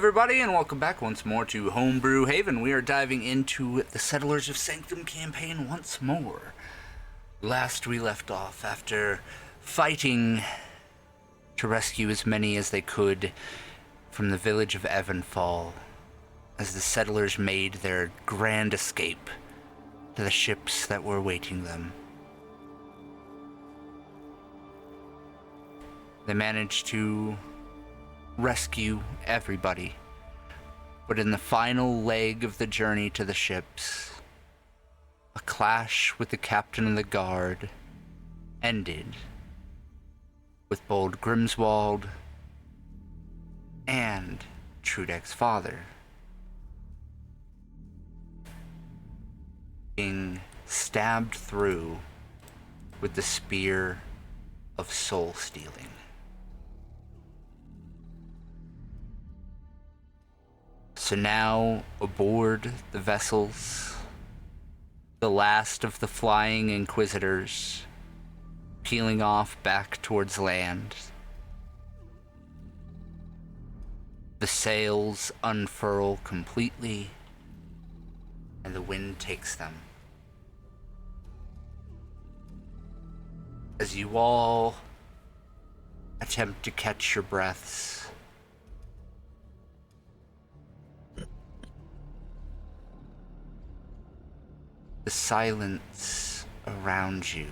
everybody, and welcome back once more to Homebrew Haven. We are diving into the Settlers of Sanctum campaign once more. Last we left off, after fighting to rescue as many as they could from the village of Evanfall, as the settlers made their grand escape to the ships that were awaiting them. They managed to rescue everybody, but in the final leg of the journey to the ships, a clash with the captain of the guard ended with both Grimswald and Trudek's father being stabbed through with the spear of soul stealing. So now, aboard the vessels, the last of the flying inquisitors, peeling off back towards land. The sails unfurl completely, and the wind takes them. As you all attempt to catch your breaths, the silence around you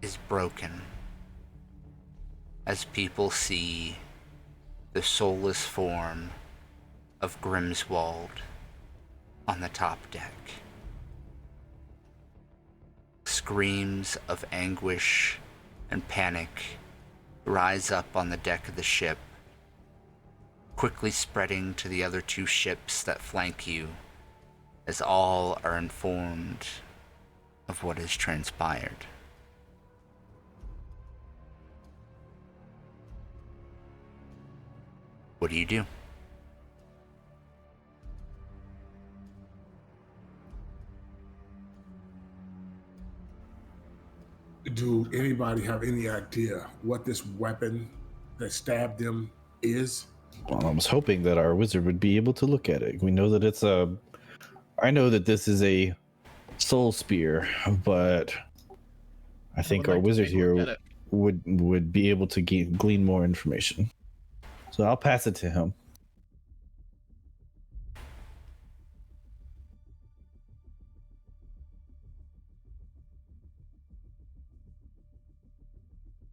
is broken as people see the soulless form of Grimswald on the top deck. Screams of anguish and panic rise up on the deck of the ship, quickly spreading to the other two ships that flank you, as all are informed of what has transpired. What do you do? Do anybody have any idea what this weapon that stabbed them is? Well, I was hoping that our wizard would be able to look at it. We know that it's a... I know that this is a soul spear, but I think our wizard here would be able to glean more information. So I'll pass it to him.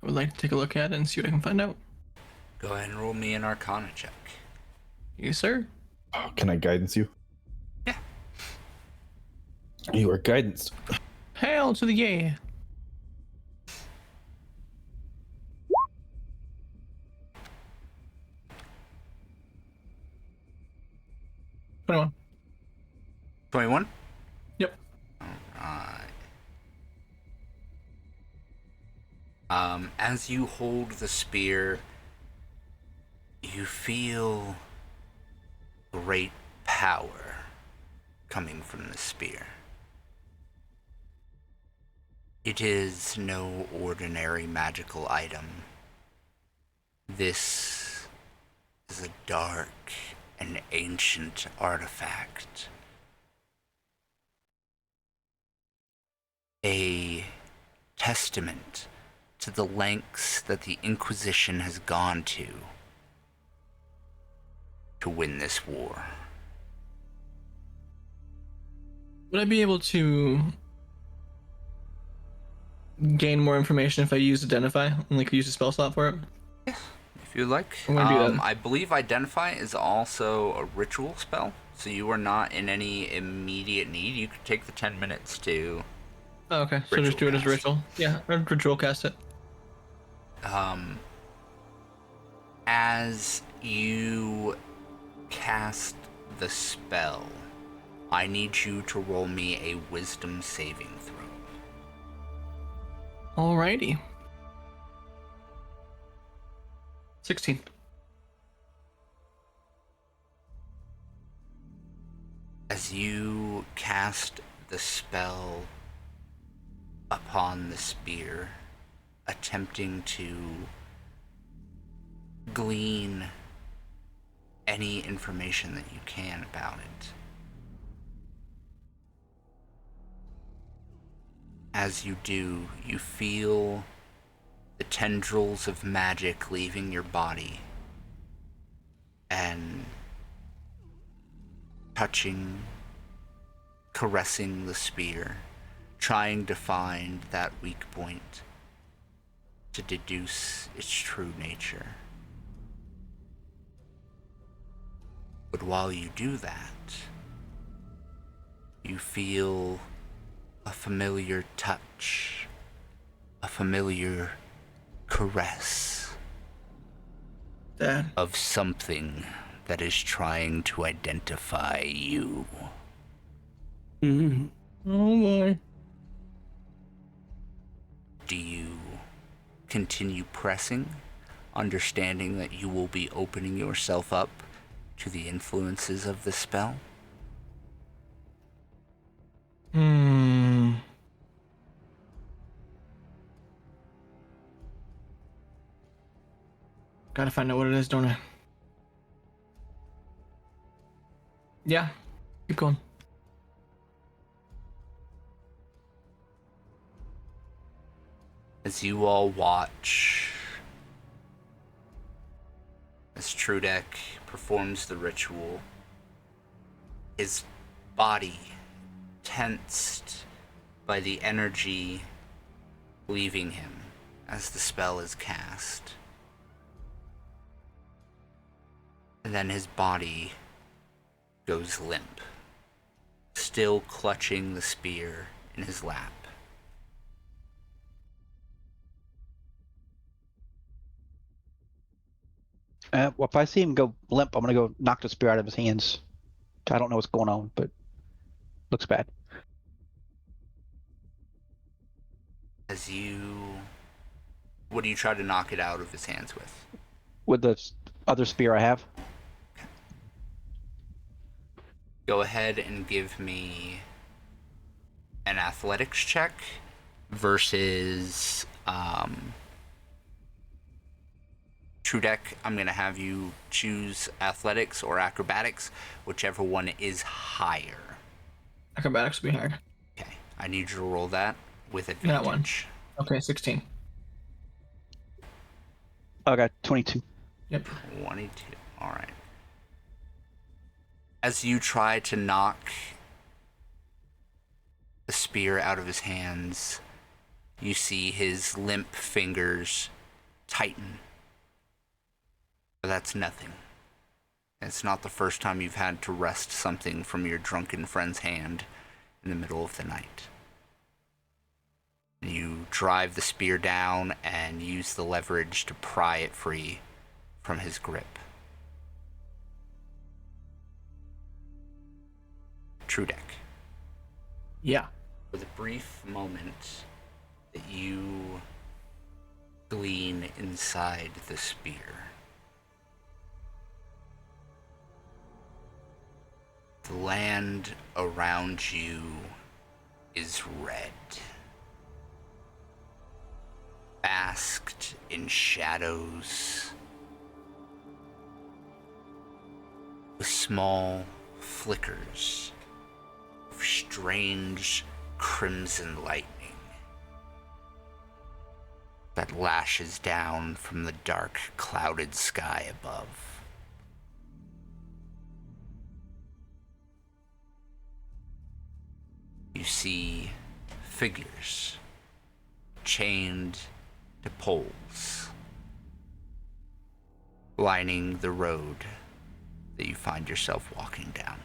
I would like to take a look at it and see what I can find out. Go ahead and roll me an Arcana check. Yes, sir. Oh, can I guidance you? Yeah. You are guidance. Hail to the yay. $21. 21? Yep. Alright. As you hold the spear, you feel great power coming from the spear. It is no ordinary magical item. This is a dark and ancient artifact. A testament to the lengths that the Inquisition has gone to win this war. Would I be able to gain more information if I use Identify and like use a spell slot for it? Yes, if you'd like. I'm gonna do that. I believe Identify is also a ritual spell, so you are not in any immediate need. You could take the 10 minutes to... Oh, okay, so just do it as a ritual. Yeah, ritual cast it. As you cast the spell, I need you to roll me a wisdom saving throw. Alrighty. 16. As you cast the spell upon the spear, attempting to glean any information that you can about it. As you do, you feel the tendrils of magic leaving your body and touching, caressing the spear, trying to find that weak point to deduce its true nature. But while you do that, you feel a familiar touch, a familiar caress Dad. of something that is trying to identify you. Mm-hmm. Oh boy. Do you continue pressing, understanding that you will be opening yourself up to the influences of the spell? Gotta find out what it is, don't I? Yeah. Keep going. As you all watch as Trudek performs the ritual, his body tensed by the energy leaving him as the spell is cast. And then his body goes limp, still clutching the spear in his lap. Well, if I see him go limp, I'm gonna go knock the spear out of his hands. I don't know what's going on, but looks bad. As you... What do you try to knock it out of his hands with? With the other spear I have. Go ahead and give me an athletics check versus Trudek. I'm going to have you choose athletics or acrobatics, whichever one is higher. Acrobatics will be hard. Okay, I need you to roll that with advantage. That one. Okay, 16. I got 22. Yep. 22. All right. As you try to knock the spear out of his hands, you see his limp fingers tighten. But that's nothing. It's not the first time you've had to wrest something from your drunken friend's hand in the middle of the night. You drive the spear down and use the leverage to pry it free from his grip. Trudek. Yeah. For the brief moment that you glean inside the spear, the land around you is red, basked in shadows, with small flickers of strange crimson lightning that lashes down from the dark, clouded sky above. You see figures chained to poles, lining the road that you find yourself walking down.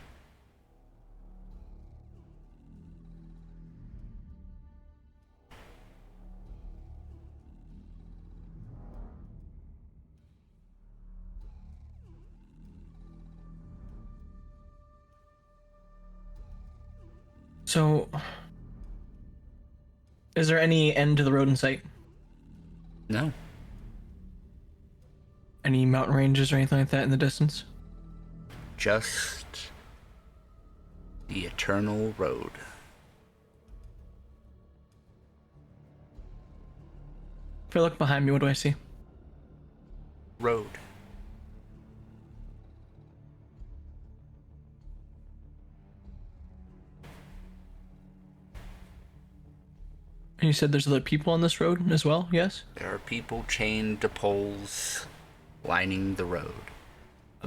So, is there any end to the road in sight? No. Any mountain ranges or anything like that in the distance? Just the eternal road. If I look behind me, what do I see? Road. And you said there's other people on this road as well, yes? There are people chained to poles lining the road,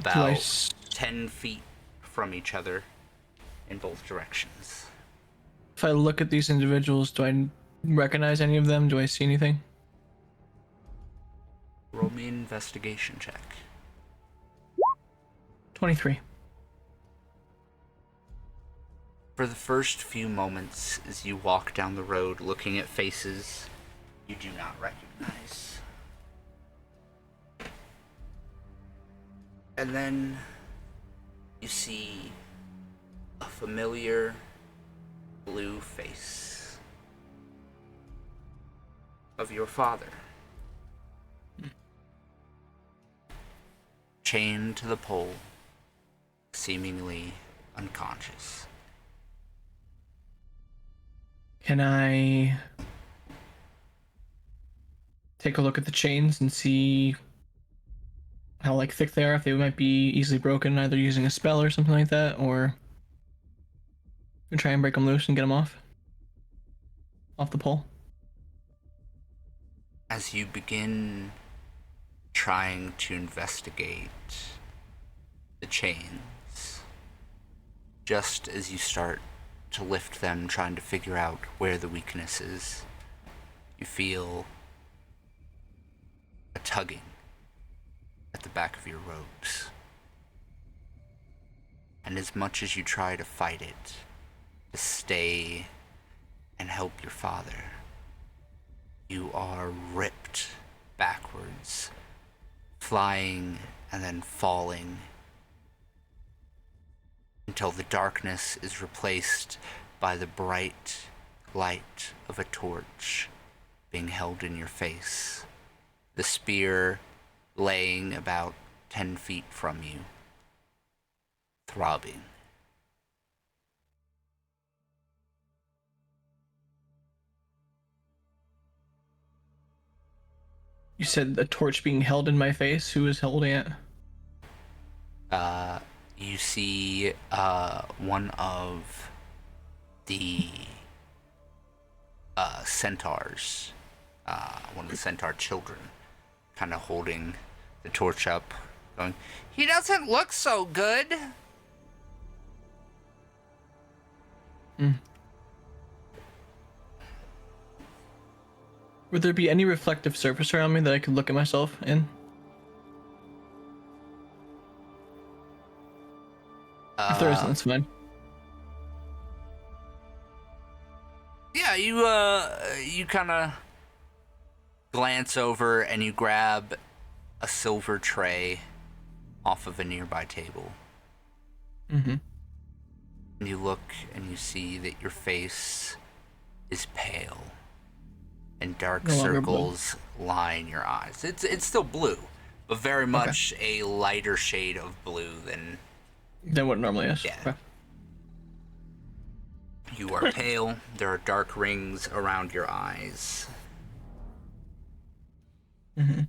Do I about 10 feet from each other in both directions. If I look at these individuals, do I recognize any of them? Do I see anything? Roll me an investigation check. 23. For the first few moments, as you walk down the road looking at faces you do not recognize. And then you see a familiar blue face of your father. Chained to the pole, seemingly unconscious. Can I take a look at the chains and see how like thick they are, if they might be easily broken, either using a spell or something like that, or try and break them loose and get them off the pole? As you begin trying to investigate the chains, just as you start to lift them, trying to figure out where the weakness is, you feel a tugging at the back of your robes. And as much as you try to fight it, to stay and help your father, you are ripped backwards, flying and then falling, until the darkness is replaced by the bright light of a torch being held in your face, the spear laying about 10 feet from you, throbbing. You said a torch being held in my face. Who is holding it? You see one of the centaurs, one of the centaur children, kind of holding the torch up, going, "He doesn't look so good." Would there be any reflective surface around me that I could look at myself in? If there isn't, that's fine. Yeah, you kind of glance over and you grab a silver tray off of a nearby table. Mm-hmm. And you look and you see that your face is pale and dark No longer circles line your eyes. It's still blue, but very much a lighter shade of blue than What it normally is. Yeah. Okay. you are pale. There are dark rings around your eyes. Mm-hmm.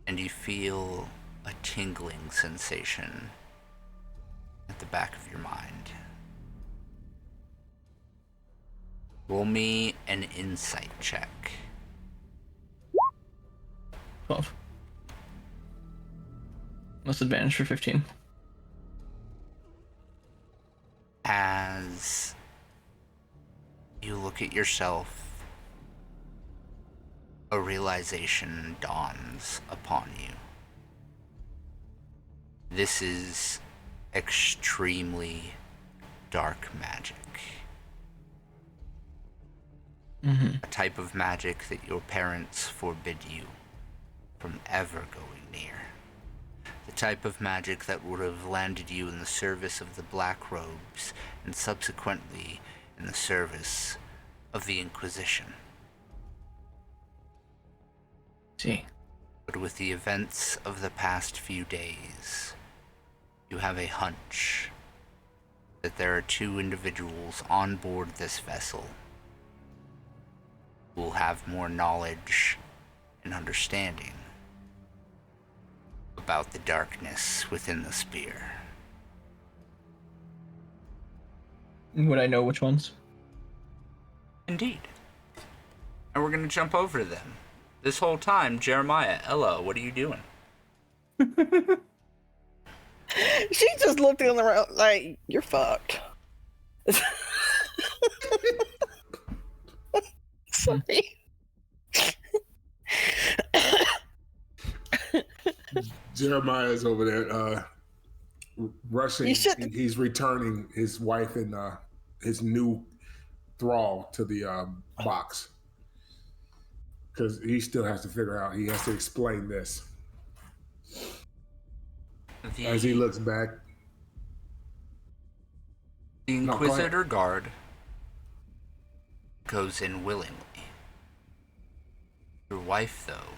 And you feel a tingling sensation at the back of your mind. Roll me an insight check. 12. Plus advantage for 15. As you look at yourself, a realization dawns upon you. This is extremely dark magic. Mm-hmm. A type of magic that your parents forbid you from ever going near. The type of magic that would have landed you in the service of the Black Robes and subsequently in the service of the Inquisition. See. But with the events of the past few days, you have a hunch that there are two individuals on board this vessel who will have more knowledge and understanding about the darkness within the spear. Would I know which ones? Indeed. And we're going to jump over to them. This whole time, Jeremiah, Ella, what are you doing? She just looked in the room like, you're fucked. Sorry. Jeremiah's over there rushing. You should- He's returning his wife and his new thrall to the box. Because he still has to figure out, he has to explain this. As he looks back. The No, go ahead. Inquisitor guard goes in willingly. Your wife, though,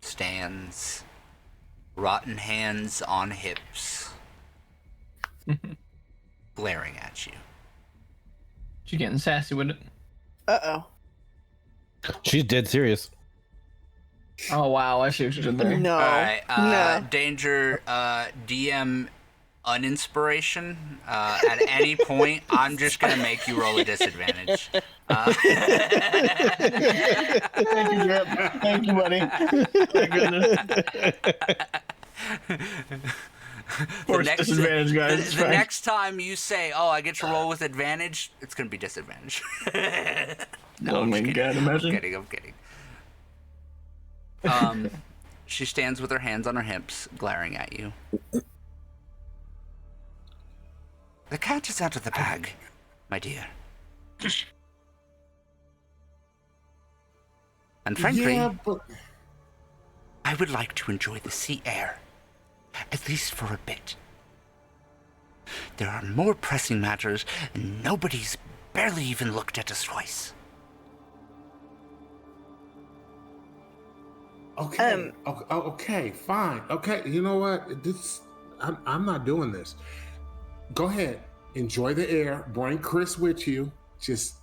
stands, rotten hands on hips, glaring at you. She's getting sassy with it. Uh-oh. She's dead serious. Oh wow, I see what you did there. No. All right, no. danger, DM uninspiration. At any point, I'm just gonna make you roll a disadvantage. Thank you, Drip. Thank you, buddy. My goodness. Force next- disadvantage, guys. It's The fine. next time you say, "Oh, I get to roll with advantage," it's gonna be disadvantage. No, Oh I'm my just God, kidding. imagine. I'm kidding. She stands with her hands on her hips, glaring at you. The cat is out of the bag, my dear. And frankly, Yeah, but I would like to enjoy the sea air, at least for a bit. There are more pressing matters, and nobody's barely even looked at us twice. okay, okay, fine. Okay, you know what? I'm not doing this. Go ahead, enjoy the air. Bring Chris with you. Just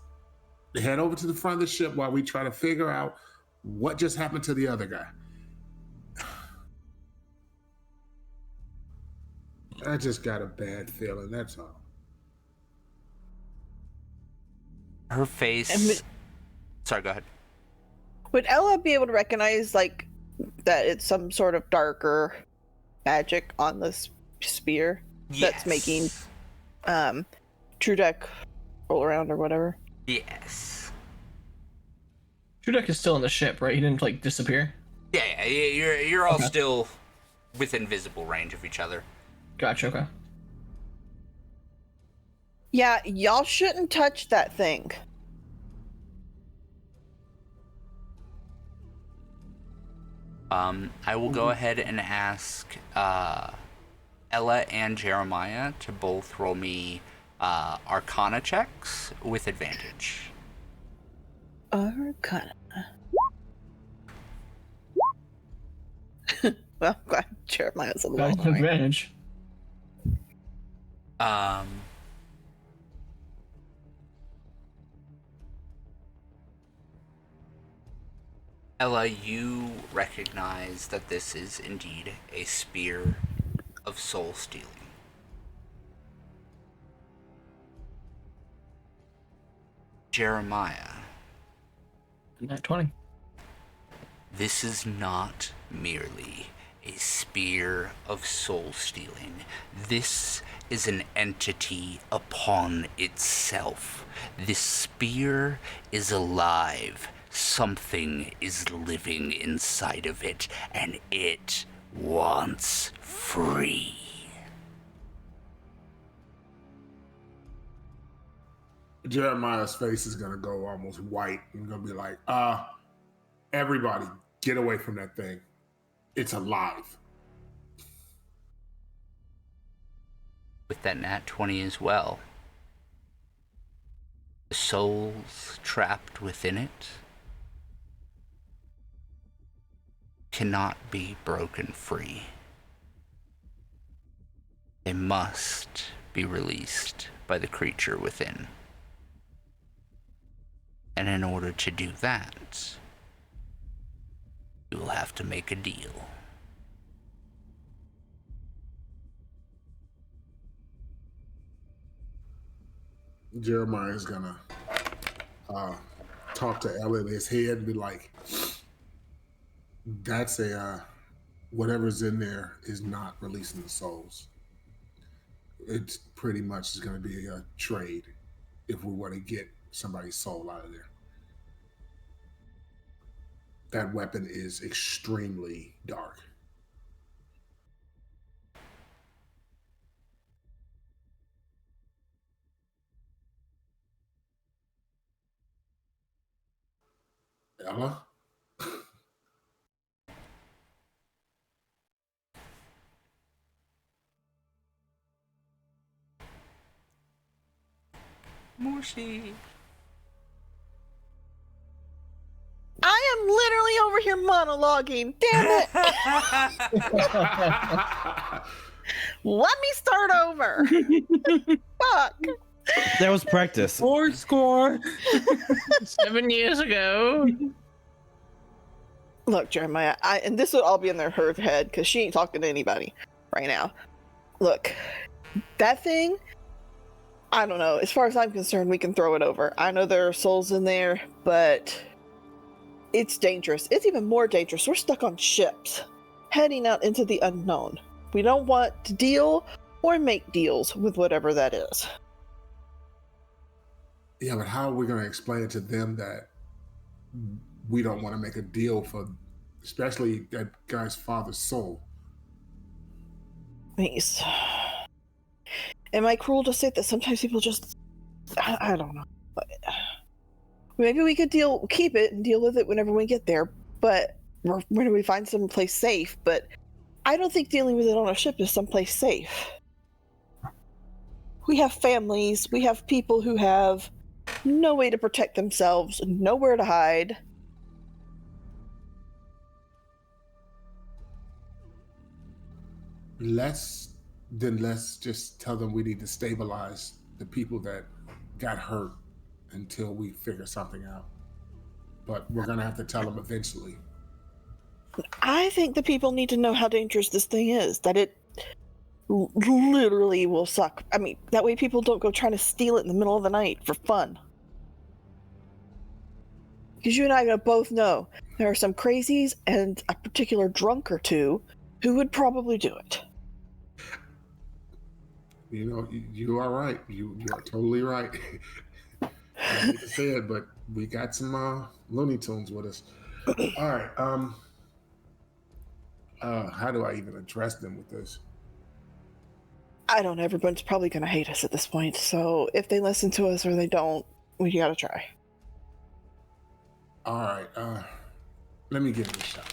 head over to the front of the ship while we try to figure out what just happened to the other guy. I just got a bad feeling. That's all. Her face. And Sorry, go ahead. Would Ella be able to recognize, like, that it's some sort of darker magic on this spear that's making True Deck roll around or whatever? Yes. Trudek is still in the ship, right? He didn't like disappear. Yeah, you're all Okay. still within visible range of each other. Gotcha. Okay. Yeah, y'all shouldn't touch that thing. I will go ahead and ask Ella and Jeremiah to both roll me Arcana checks with advantage. Arcana. Well, I'm glad Jeremiah's a Got little an advantage. Ella, you recognize that this is indeed a spear of soul stealing. Jeremiah, Nat 20. this is not merely a spear of soul stealing. This is an entity upon itself. This spear is alive. Something is living inside of it, and it wants free. Jeremiah's face is gonna go almost white and gonna be like, everybody get away from that thing. It's alive. With that nat 20 as well. The souls trapped within it cannot be broken free. They must be released by the creature within. And in order to do that, you will have to make a deal. Jeremiah's gonna talk to Ella in his head and be like, that's whatever's in there is not releasing the souls. It's pretty much going to be a trade if we want to get somebody's soul out of there. That weapon is extremely dark. Ella? Morsi. I am literally over here monologuing. Damn it! Let me start over. Fuck. That was practice. Four score. 7 years ago. Look, Jeremiah, and this would all be in her head because she ain't talking to anybody right now. Look, that thing, I don't know. As far as I'm concerned, we can throw it over. I know there are souls in there, but it's dangerous. It's even more dangerous. We're stuck on ships, heading out into the unknown. We don't want to deal or make deals with whatever that is. Yeah, but how are we going to explain to them that we don't want to make a deal for, especially that guy's father's soul? Please. Am I cruel to say that sometimes people just... I don't know. Maybe we could keep it and deal with it whenever we get there, but when we find someplace safe, but I don't think dealing with it on a ship is someplace safe. We have families, we have people who have no way to protect themselves, nowhere to hide. Let's just tell them we need to stabilize the people that got hurt until we figure something out. But we're going to have to tell them eventually. I think the people need to know how dangerous this thing is, that it literally will suck. I mean, that way people don't go trying to steal it in the middle of the night for fun. Because you and I both know there are some crazies and a particular drunk or two who would probably do it. You know, you are right. You are totally right. I hate to say it, but we got some Looney Tunes with us. All right. How do I even address them with this? I don't know. Everyone's probably going to hate us at this point. So if they listen to us or they don't, we got to try. All right. Let me give it a shot.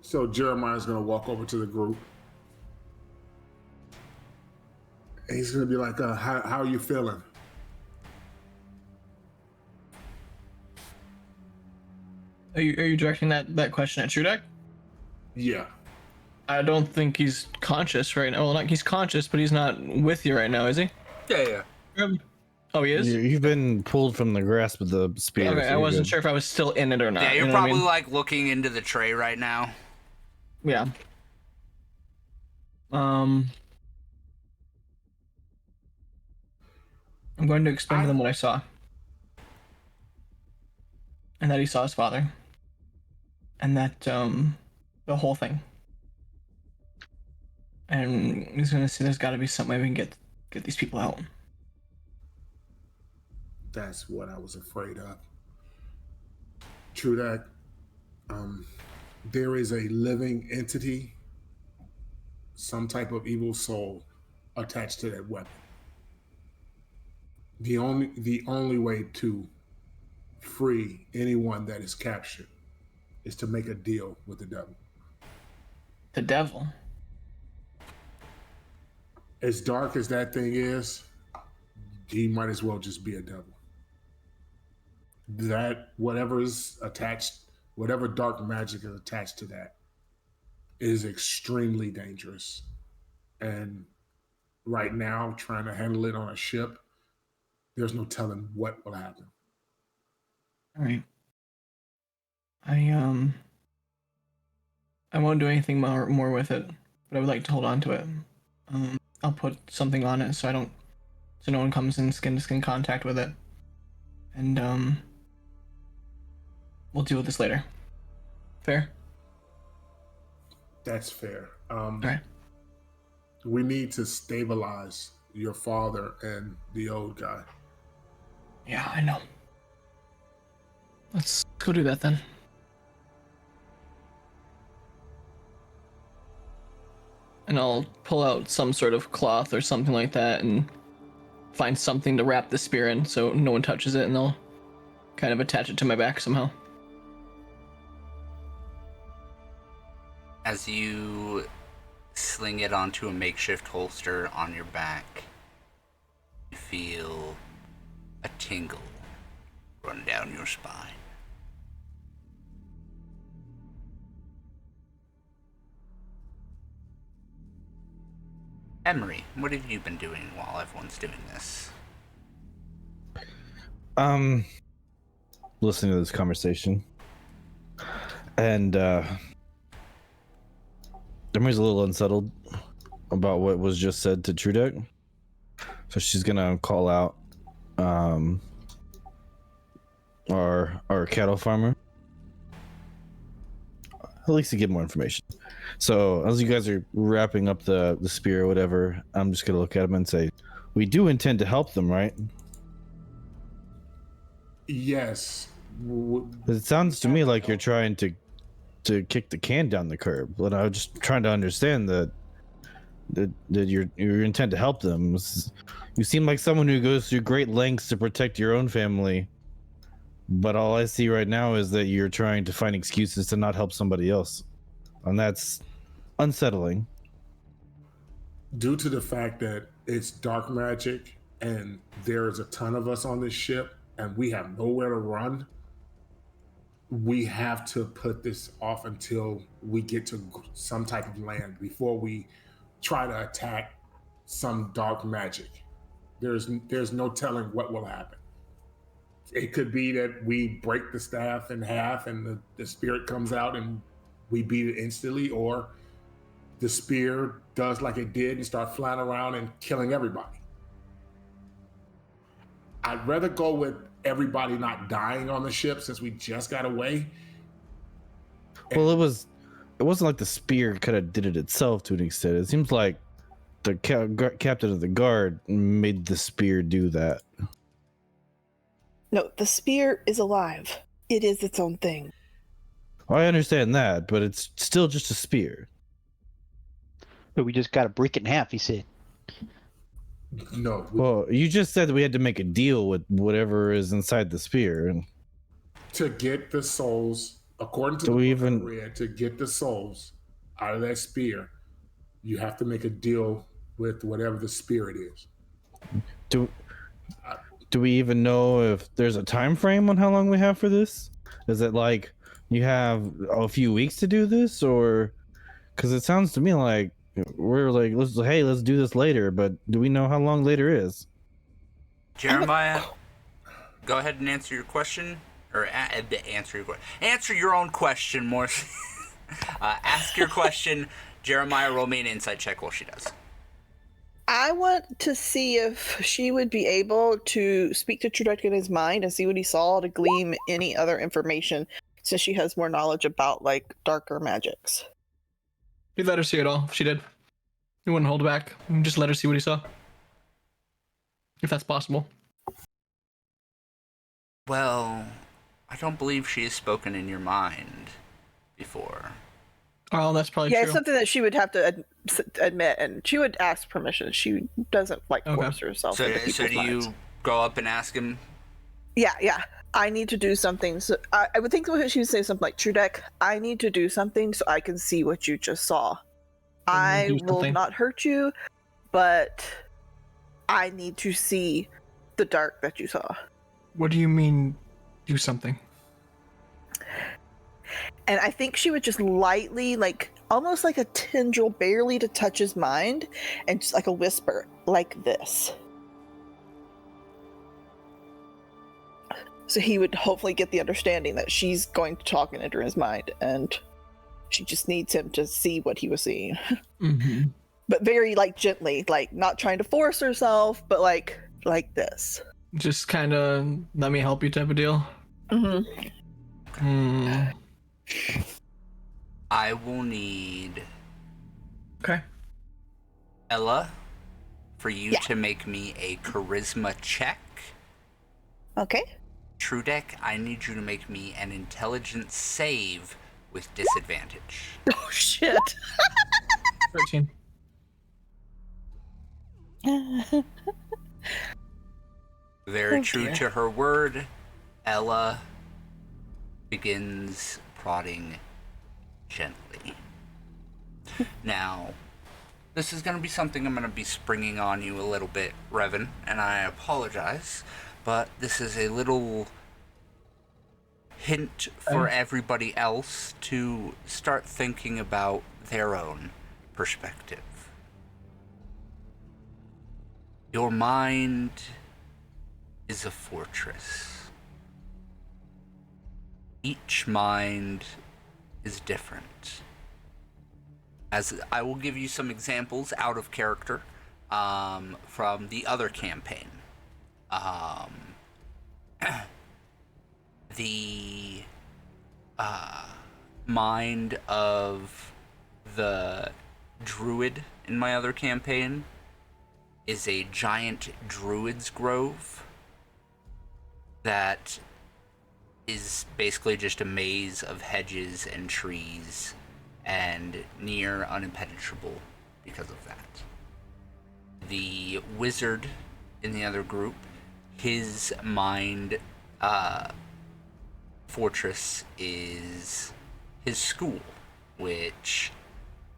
So Jeremiah's going to walk over to the group. And he's going to be like, how are you feeling? Are you directing that question at Trudek? Yeah. I don't think he's conscious right now. Well, not he's conscious, but he's not with you right now, is he? Yeah. Oh, he is? You've been pulled from the grasp of the spear. Okay, so I wasn't good. sure if I was still in it or not. Yeah, you're you know what I probably mean? like looking into the tray right now. Yeah. I'm going to explain to them what I saw. And that he saw his father. And that, the whole thing. And he's gonna see there's gotta be some way we can get these people out. That's what I was afraid of. True that. There is a living entity, some type of evil soul attached to that weapon. The only way to free anyone that is captured is to make a deal with the devil. The devil? As dark as that thing is, he might as well just be a devil. That whatever is attached, whatever dark magic is attached to that is extremely dangerous. And right now, trying to handle it on a ship, there's no telling what will happen. All right. I won't do anything more with it, but I would like to hold on to it. I'll put something on it so no one comes in skin to skin contact with it. and we'll deal with this later. Fair? That's fair. All right. We need to stabilize your father and the old guy. Yeah, I know. Let's go do that then. And I'll pull out some sort of cloth or something like that and find something to wrap the spear in so no one touches it, and I'll kind of attach it to my back somehow. As you sling it onto a makeshift holster on your back, you feel a tingle run down your spine. Emery, what have you been doing while everyone's doing this? Listening to this conversation. And Emery's a little unsettled about what was just said to Trudek. So she's gonna call out our cattle farmer. At least to get more information. So as you guys are wrapping up the spear or whatever, I'm just gonna look at him and say, we do intend to help them, right? Yes. It sounds to me like you're trying to kick the can down the curb. But I was just trying to understand that your intent to help them. You seem like someone who goes through great lengths to protect your own family. But all I see right now is that you're trying to find excuses to not help somebody else. And that's unsettling. Due to the fact that it's dark magic and there's a ton of us on this ship and we have nowhere to run, we have to put this off until we get to some type of land before we try to attack some dark magic. There's no telling what will happen. It could be that we break the staff in half and the spirit comes out and we beat it instantly, or the spear does like it did and start flying around and killing everybody. I'd rather go with everybody not dying on the ship since we just got away. Well, it wasn't like the spear kind of did it itself to an extent. It seems like the captain of the guard made the spear do that. No, the spear is alive. It is its own thing. I understand that, but it's still just a spear. But we just got to break it in half, he said. No. Well, you just said that we had to make a deal with whatever is inside the spear. And to get the souls, according to to get the souls out of that spear, you have to make a deal with whatever the spirit is. Do we even know if there's a time frame on how long we have for this? Is it like you have a few weeks to do this, or because it sounds to me like we're like, let's do this later, but do we know how long later is? Jeremiah, go ahead and answer your question, or answer your own question more. Ask your question. Jeremiah, roll me an insight check while she does. I want to see if she would be able to speak to Trudek in his mind and see what he saw to glean any other information, since she has more knowledge about like darker magics. We'd let her see it all if she did. We wouldn't hold back. We'd just let her see what he saw. If that's possible. Well, I don't believe she has spoken in your mind before. Oh, that's probably Yeah, true. it's something that she would have to admit, and she would ask permission. She doesn't like force herself into people's So do minds. you go up and ask him? Yeah. I need to do something. So I would think she would say something like, Trudek, I need to do something so I can see what you just saw. I will not hurt you, but I need to see the dark that you saw. What do you mean, do something? And I think she would just lightly, like almost like a tendril, barely to touch his mind, and just like a whisper, like this. So he would hopefully get the understanding that she's going to talk and enter his mind, and she just needs him to see what he was seeing. Mm-hmm. But very like gently, like not trying to force herself, but like this. Just kind of let me help you type of deal. Mm-hmm. I will need Okay. Ella for you Yeah. to make me a charisma check. Okay. Trudek, I need you to make me an intelligence save with disadvantage. Oh shit. 13. Very Oh, true dear. to her word, Ella begins prodding gently. Now, this is going to be something I'm going to be springing on you a little bit, Revan, and I apologize, but this is a little hint for everybody else to start thinking about their own perspective. Your mind is a fortress. Each mind is different. As I will give you some examples out of character from the other campaign. The mind of the druid in my other campaign is a giant druid's grove that is basically just a maze of hedges and trees and near unimpenetrable because of that. The wizard in the other group, his mind fortress is his school, which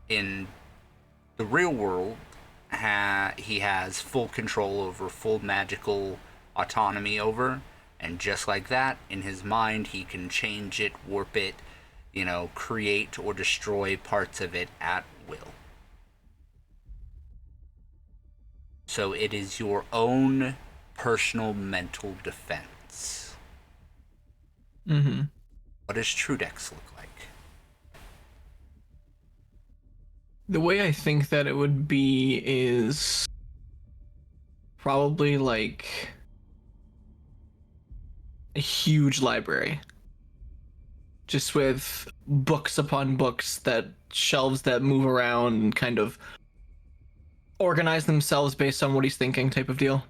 in the real world he has full control over, full magical autonomy over, and just like that, in his mind he can change it, warp it, create or destroy parts of it at will. So it is your own personal mental defense. Mm-hmm. What does Trudex look like? The way I think that it would be is probably like a huge library. Just with books upon books, that shelves that move around and kind of organize themselves based on what he's thinking type of deal.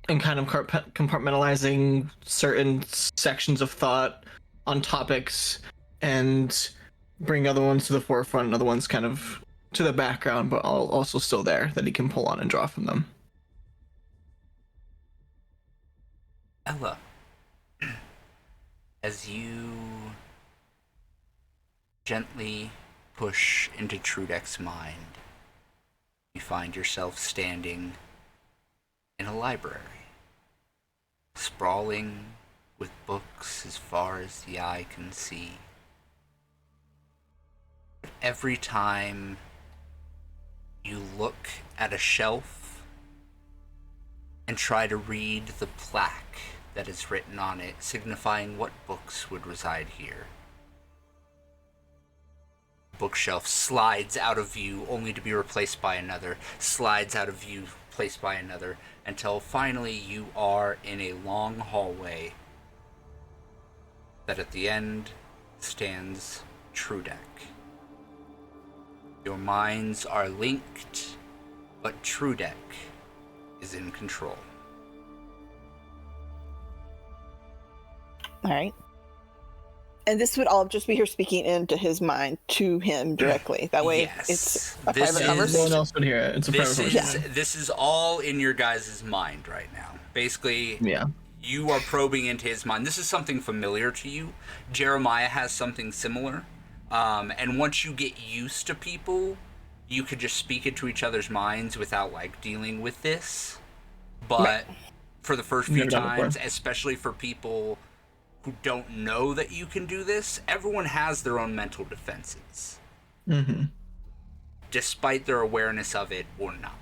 And kind of compartmentalizing certain sections of thought on topics and bring other ones to the forefront and other ones kind of to the background, but all also still there that he can pull on and draw from them. Ella, as you gently push into Trudek's mind, you find yourself standing in a library, sprawling with books as far as the eye can see. But every time you look at a shelf and try to read the plaque that is written on it, signifying what books would reside here, bookshelf slides out of view only to be replaced by another, slides out of view, placed by another, until finally you are in a long hallway that at the end stands Trudek. Your minds are linked, but Trudek is in control. All right. And this would all just be her speaking into his mind to him directly. That way, Yes. it's a This private is- conversation. No one else would hear it. It's a private conversation. This is all in your guys' mind right now. Basically, Yeah. you are probing into his mind. This is something familiar to you. Jeremiah has something similar. And once you get used to people, you could just speak into each other's minds without dealing with this. But for the first few Never done it before. times, especially for people who don't know that you can do this, everyone has their own mental defenses, Mm-hmm. despite their awareness of it or not.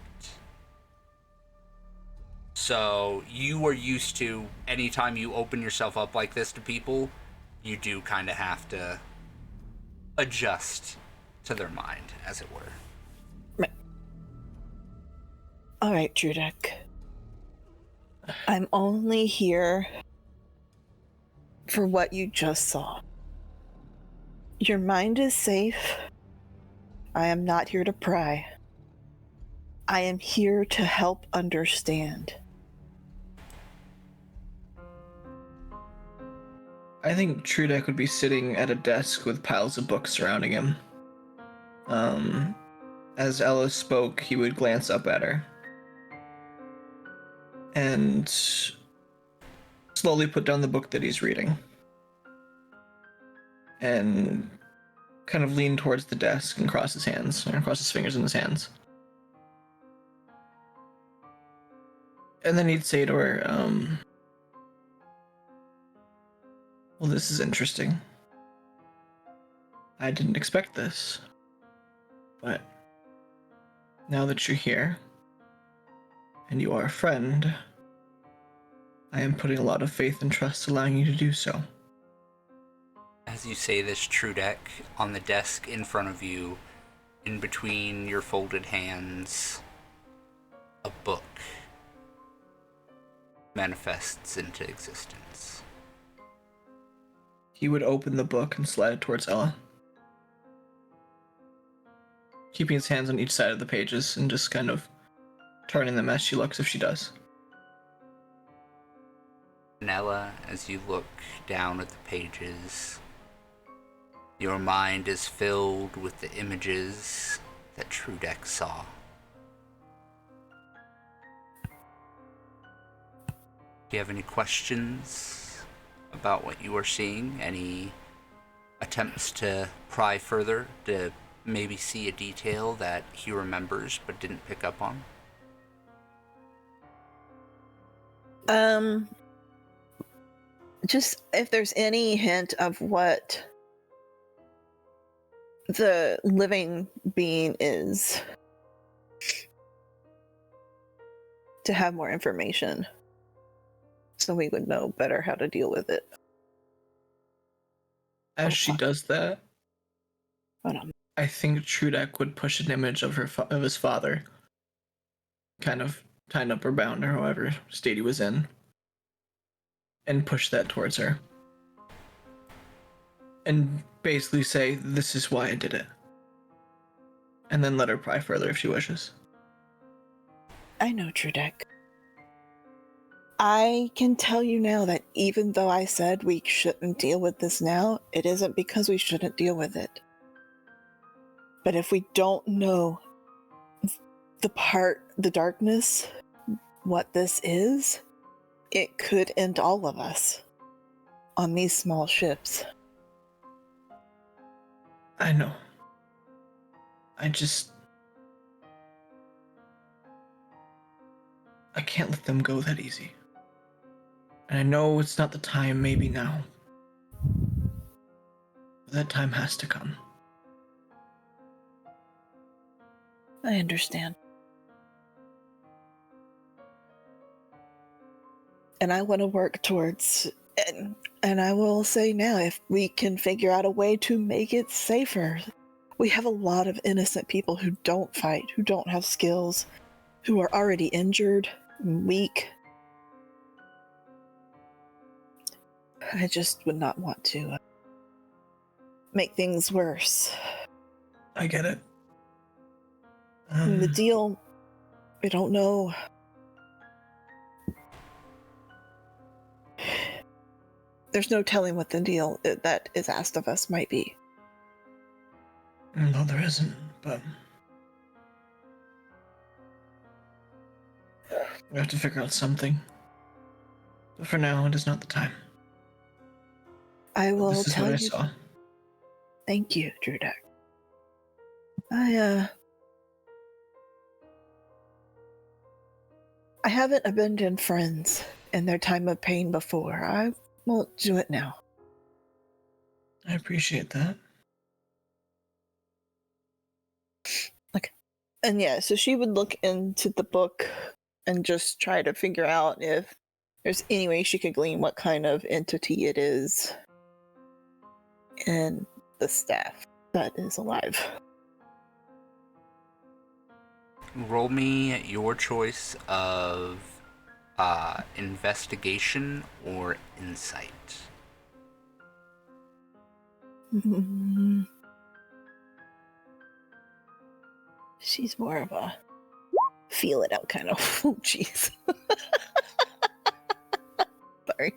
So you are used to, anytime you open yourself up like this to people, you do kind of have to adjust to their mind, as it were. All right, Trudek. I'm only here for what you just saw. Your mind is safe. I am not here to pry. I am here to help understand. I think Trudek would be sitting at a desk with piles of books surrounding him. As Ella spoke, he would glance up at her and slowly put down the book that he's reading and kind of lean towards the desk and cross his fingers in his hands. And then he'd say to her, well, this is interesting. I didn't expect this. But now that you're here, and you are a friend, I am putting a lot of faith and trust allowing you to do so. As you say this, Trudek, on the desk in front of you, in between your folded hands, a book manifests into existence. He would open the book and slide it towards Ella, keeping his hands on each side of the pages and just kind of turning them as she looks if she does. Nella, as you look down at the pages, your mind is filled with the images that Trudek saw. Do you have any questions about what you are seeing? Any attempts to pry further, to maybe see a detail that he remembers but didn't pick up on? Just if there's any hint of what the living being is, to have more information so we would know better how to deal with it. As she does that, Hold on. I think Trudek would push an image of of his father, kind of tied up or bound or however state he was in, and push that towards her. And basically say, this is why I did it. And then let her pry further if she wishes. I know, Trudek. I can tell you now that even though I said we shouldn't deal with this now, it isn't because we shouldn't deal with it. But if we don't know the darkness, what this is, it could end all of us on these small ships. I know. I can't let them go that easy. And I know it's not the time, maybe now. But that time has to come. I understand. And I want to work towards, and I will say now, if we can figure out a way to make it safer. We have a lot of innocent people who don't fight, who don't have skills, who are already injured, and weak. I just would not want to make things worse. I get it. The deal, I don't know. There's no telling what the deal that is asked of us might be. No, there isn't, but we have to figure out something. But for now, it is not the time. I will This is tell what you. I saw. Thank you, Drudek. I haven't abandoned friends in their time of pain before. I won't do it now. I appreciate that. And yeah, so she would look into the book and just try to figure out if there's any way she could glean what kind of entity it is in the staff that is alive. Roll me your choice of investigation or insight. She's more of a feel it out kind of. Oh, jeez. Sorry.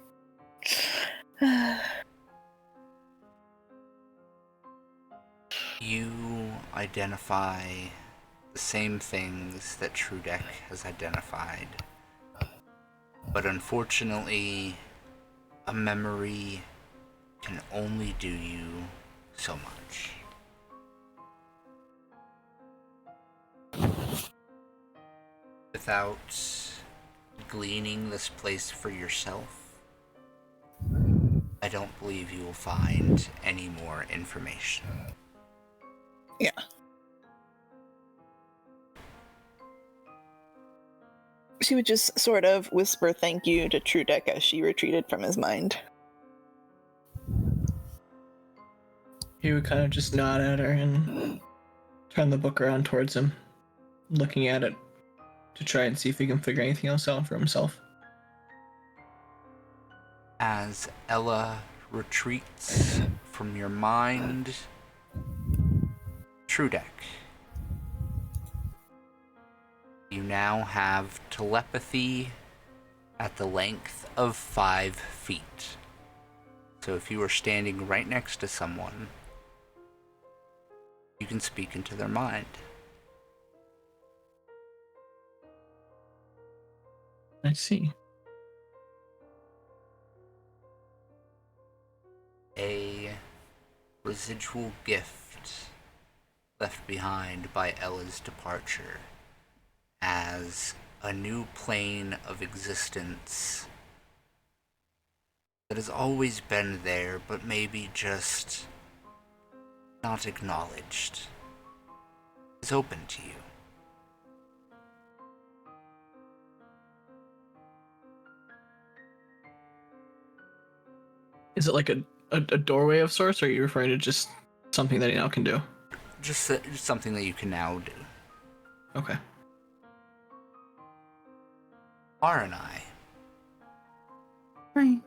You identify the same things that Trudek has identified. But unfortunately, a memory can only do you so much. Without gleaning this place for yourself, I don't believe you will find any more information. Yeah. She would just sort of whisper thank you to Trudek as she retreated from his mind. He would kind of just nod at her and turn the book around towards him, looking at it to try and see if he can figure anything else out for himself. As Ella retreats from your mind, Trudek, you now have telepathy at the length of 5 feet. So if you are standing right next to someone, you can speak into their mind. I see. A residual gift left behind by Ella's departure as a new plane of existence that has always been there, but maybe just not acknowledged, is open to you. Is it like a doorway of sorts, or are you referring to just something that he now can do? Just something that you can now do. Okay. Aranai, Right.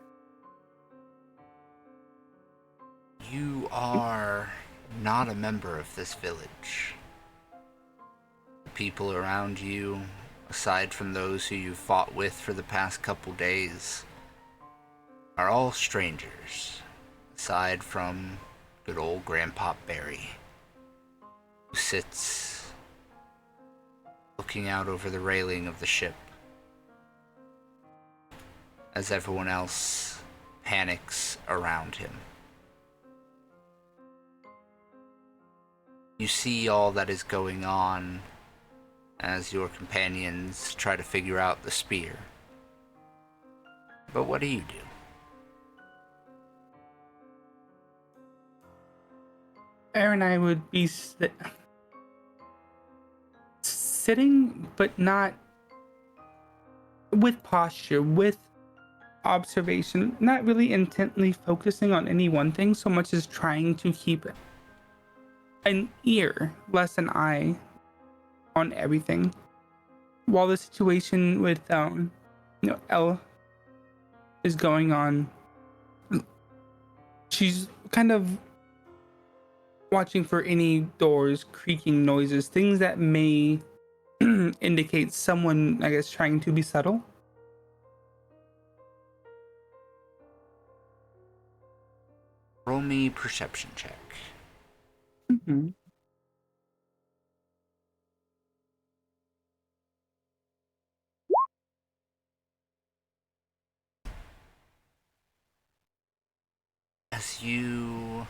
you are not a member of this village. The people around you, aside from those who you've fought with for the past couple days, are all strangers, aside from good old Grandpa Barry, who sits looking out over the railing of the ship as everyone else panics around him. You see all that is going on as your companions try to figure out the spear. But what do you do? Aaron and I would be sitting, but not with posture, with observation, not really intently focusing on any one thing so much as trying to keep an ear, less an eye, on everything. While the situation with Elle is going on, she's kind of watching for any doors, creaking noises, things that may indicate someone, I guess, trying to be subtle. Roll me perception check. Mm-hmm. As you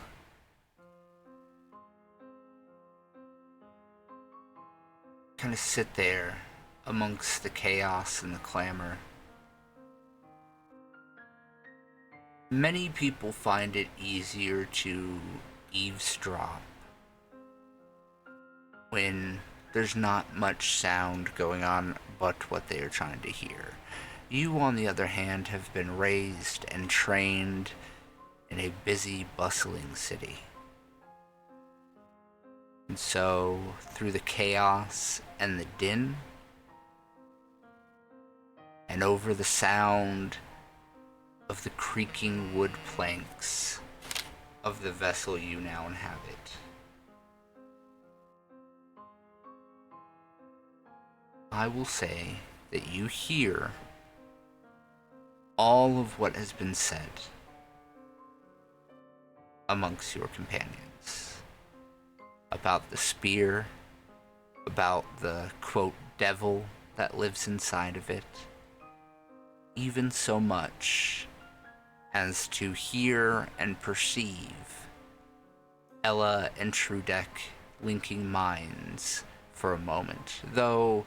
kind of sit there amongst the chaos and the clamor, many people find it easier to eavesdrop when there's not much sound going on but what they are trying to hear. You, on the other hand, have been raised and trained in a busy, bustling city. And so, through the chaos and the din, and over the sound of the creaking wood planks of the vessel you now inhabit, I will say that you hear all of what has been said amongst your companions about the spear, about the quote devil that lives inside of it, even so much as to hear and perceive Ella and Trudek linking minds for a moment. Though,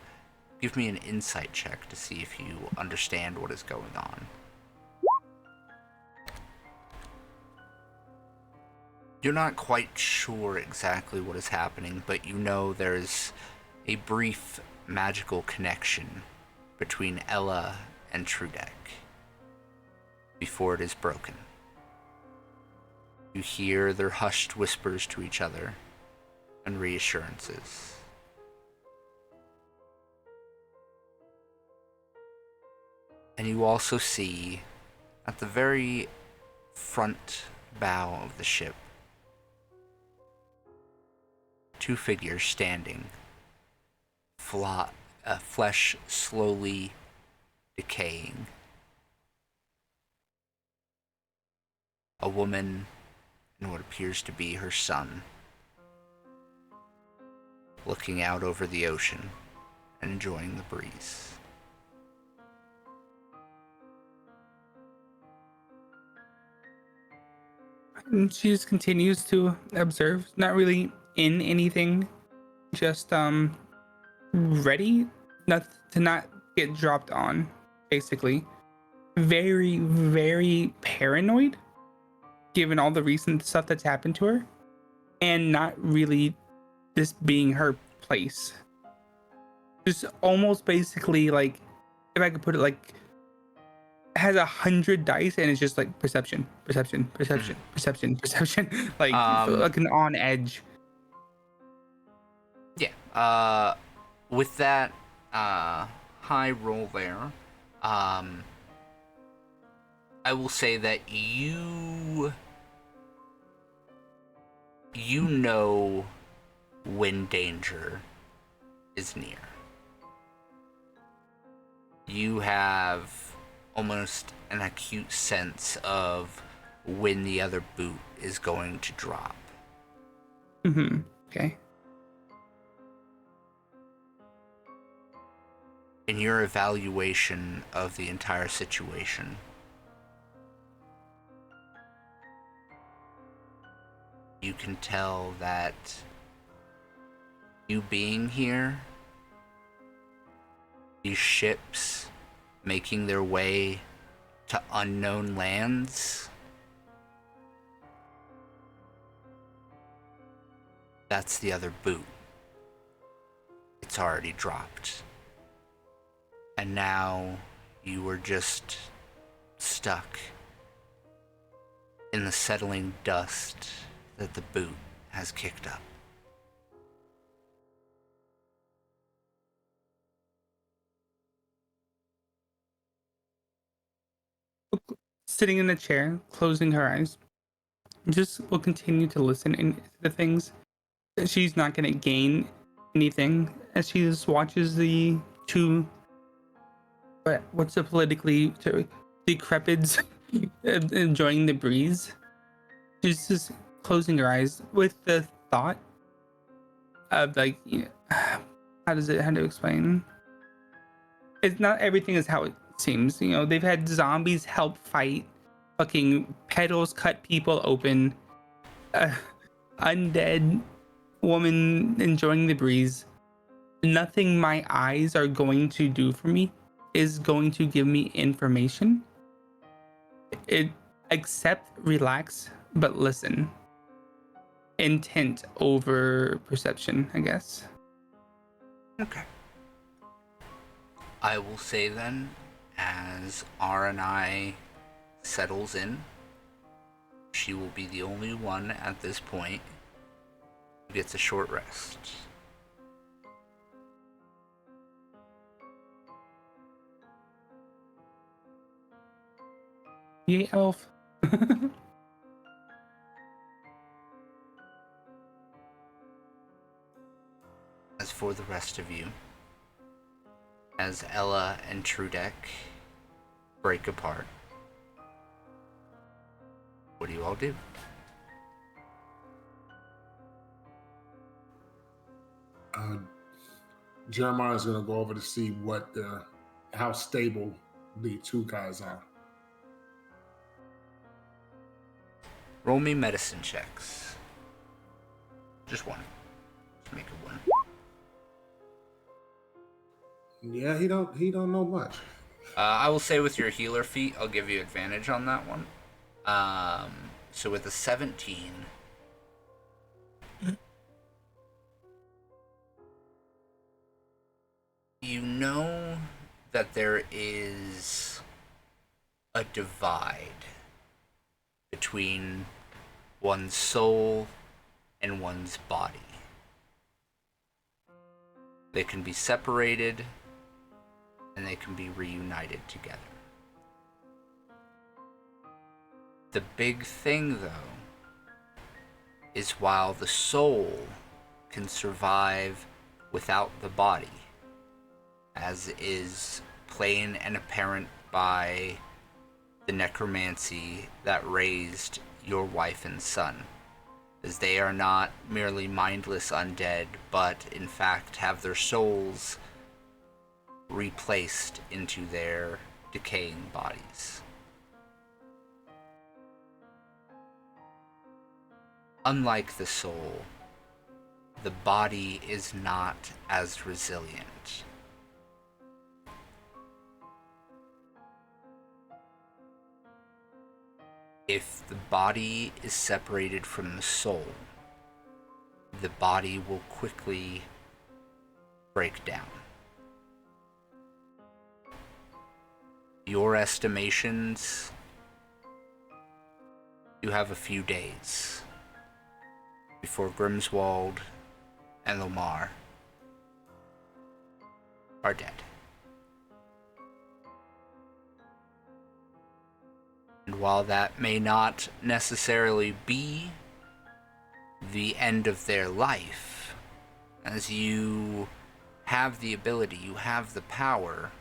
give me an insight check to see if you understand what is going on. You're not quite sure exactly what is happening, but you know there's a brief magical connection between Ella and Trudek before it is broken. You hear their hushed whispers to each other and reassurances. And you also see at the very front bow of the ship two figures standing, flesh slowly decaying. A woman and what appears to be her son, looking out over the ocean and enjoying the breeze. And she just continues to observe, not really in anything, just ready not to not get dropped on, basically. Very, very paranoid, given all the recent stuff that's happened to her, and not really this being her place. Just almost basically like, if I could put it like, has 100 dice and it's just like perception, like an on edge. Yeah. With that high roll there, I will say that you know when danger is near. You have almost an acute sense of when the other boot is going to drop. Okay. In your evaluation of the entire situation, you can tell that you being here, these ships making their way to unknown lands, that's the other boot. It's already dropped. And now you were just stuck in the settling dust that the boot has kicked up. Sitting in a chair, closing her eyes, just will continue to listen into the things. She's not going to gain anything as she just watches the two, what's the politically decrepids enjoying the breeze. She's just closing her eyes with the thought of like, how to explain? It's not everything is how it seems. You know, they've had zombies help fight, fucking pedals cut people open, undead woman enjoying the breeze. Nothing my eyes are going to do for me is going to give me information. Accept, relax, but listen. Intent over perception, I guess. Okay. I will say then, as R&I settles in, she will be the only one at this point who gets a short rest. Yay, elf. As for the rest of you, as Ella and Trudek break apart, what do you all do? Jeremiah's gonna go over to see how stable the two guys are. Roll me medicine checks. Just one. Just make it one. Yeah, he don't know much. I will say with your healer feat, I'll give you advantage on that one. So with a 17, you know that there is a divide between one's soul and one's body. They can be separated and they can be reunited together. The big thing, though, is while the soul can survive without the body, as is plain and apparent by the necromancy that raised your wife and son, as they are not merely mindless undead, but in fact have their souls replaced into their decaying bodies. Unlike the soul, the body is not as resilient. If the body is separated from the soul, the body will quickly break down. Your estimations, you have a few days before Grimswald and Lomar are dead. And while that may not necessarily be the end of their life, as you have the ability, you have the power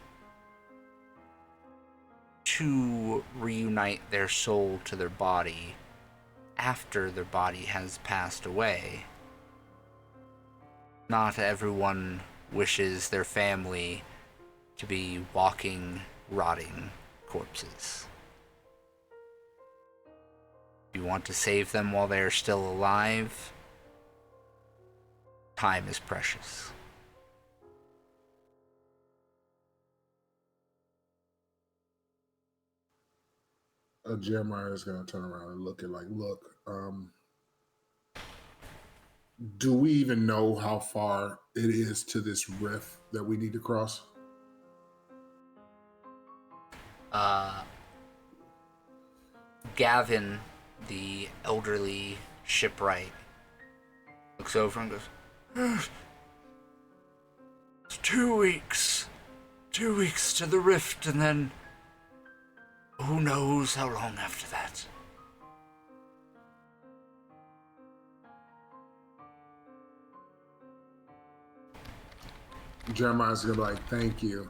to reunite their soul to their body after their body has passed away. Not everyone wishes their family to be walking, rotting corpses. If you want to save them while they are still alive, time is precious. Jeremiah is going to turn around and look, do we even know how far it is to this rift that we need to cross? Gavin, the elderly shipwright, looks over and goes, "It's 2 weeks. 2 weeks to the rift, and then who knows how long after that." Jeremiah's going to be like, thank you.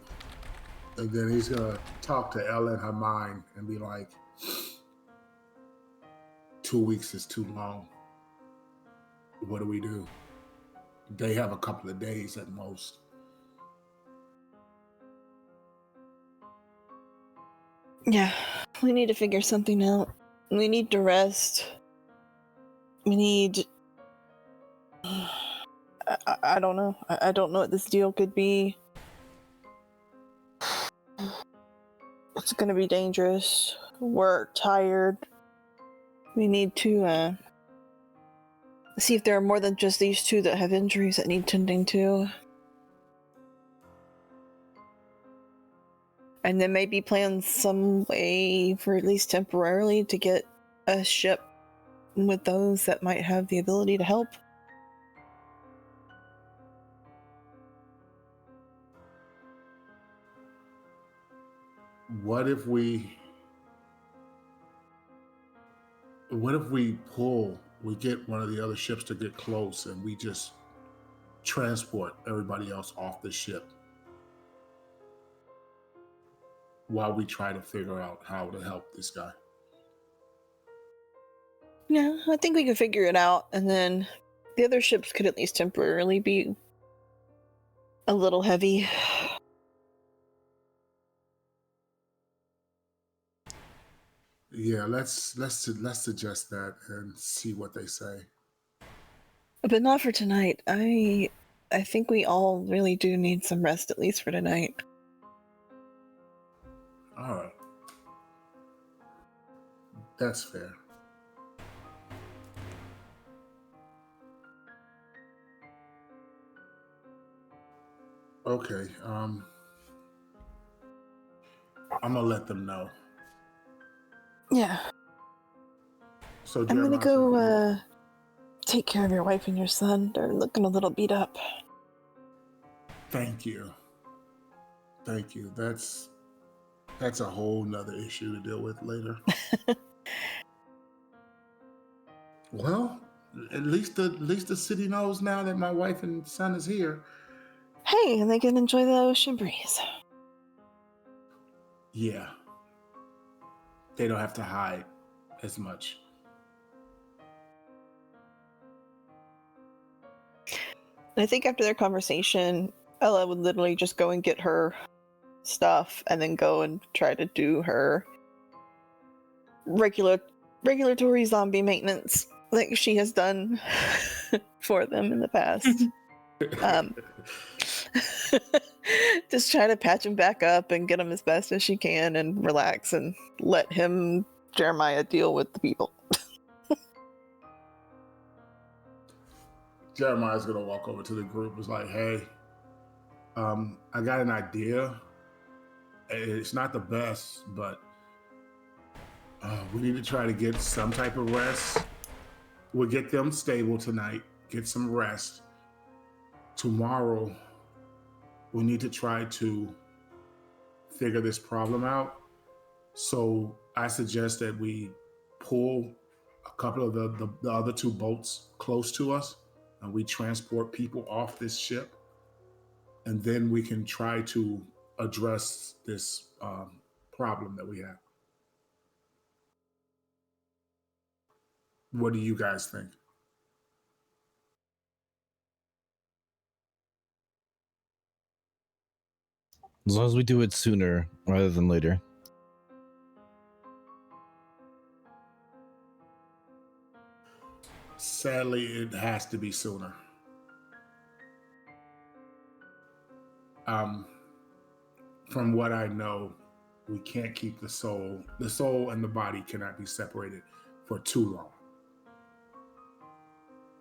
And then he's going to talk to Ella in her mind and be like, 2 weeks is too long. What do we do? They have a couple of days at most. Yeah, we need to figure something out. We need to rest. We need... I don't know. I don't know what this deal could be. It's gonna be dangerous. We're tired. We need to see if there are more than just these two that have injuries that need tending to. And then maybe plan some way for at least temporarily to get a ship with those that might have the ability to help. What if we What if we get one of the other ships to get close and we just transport everybody else off the ship while we try to figure out how to help this guy? Yeah, I think we can figure it out, and then the other ships could at least temporarily be a little heavy. Yeah, let's suggest that and see what they say. But not for tonight. I think we all really do need some rest, at least for tonight. All right. That's fair. Okay. I'm gonna let them know. Yeah. So I'm gonna Jeremiah's go take care of your wife and your son. They're looking a little beat up. Thank you. Thank you. That's a whole nother issue to deal with later. Well, at least the city knows now that my wife and son is here. Hey, and they can enjoy the ocean breeze. Yeah. They don't have to hide as much. And I think after their conversation, Ella would literally just go and get her stuff and then go and try to do her regulatory zombie maintenance like she has done for them in the past. Just try to patch him back up and get him as best as she can and relax and let him, Jeremiah, deal with the people. Jeremiah's gonna walk over to the group. It's like, hey, I got an idea. It's not the best, but we need to try to get some type of rest. We'll get them stable tonight, get some rest. Tomorrow, we need to try to figure this problem out. So I suggest that we pull a couple of the other two boats close to us and we transport people off this ship. And then we can try to address this problem that we have. What do you guys think? As long as we do it sooner rather than later. Sadly, it has to be sooner. From what I know, we can't keep the soul. The soul and the body cannot be separated for too long.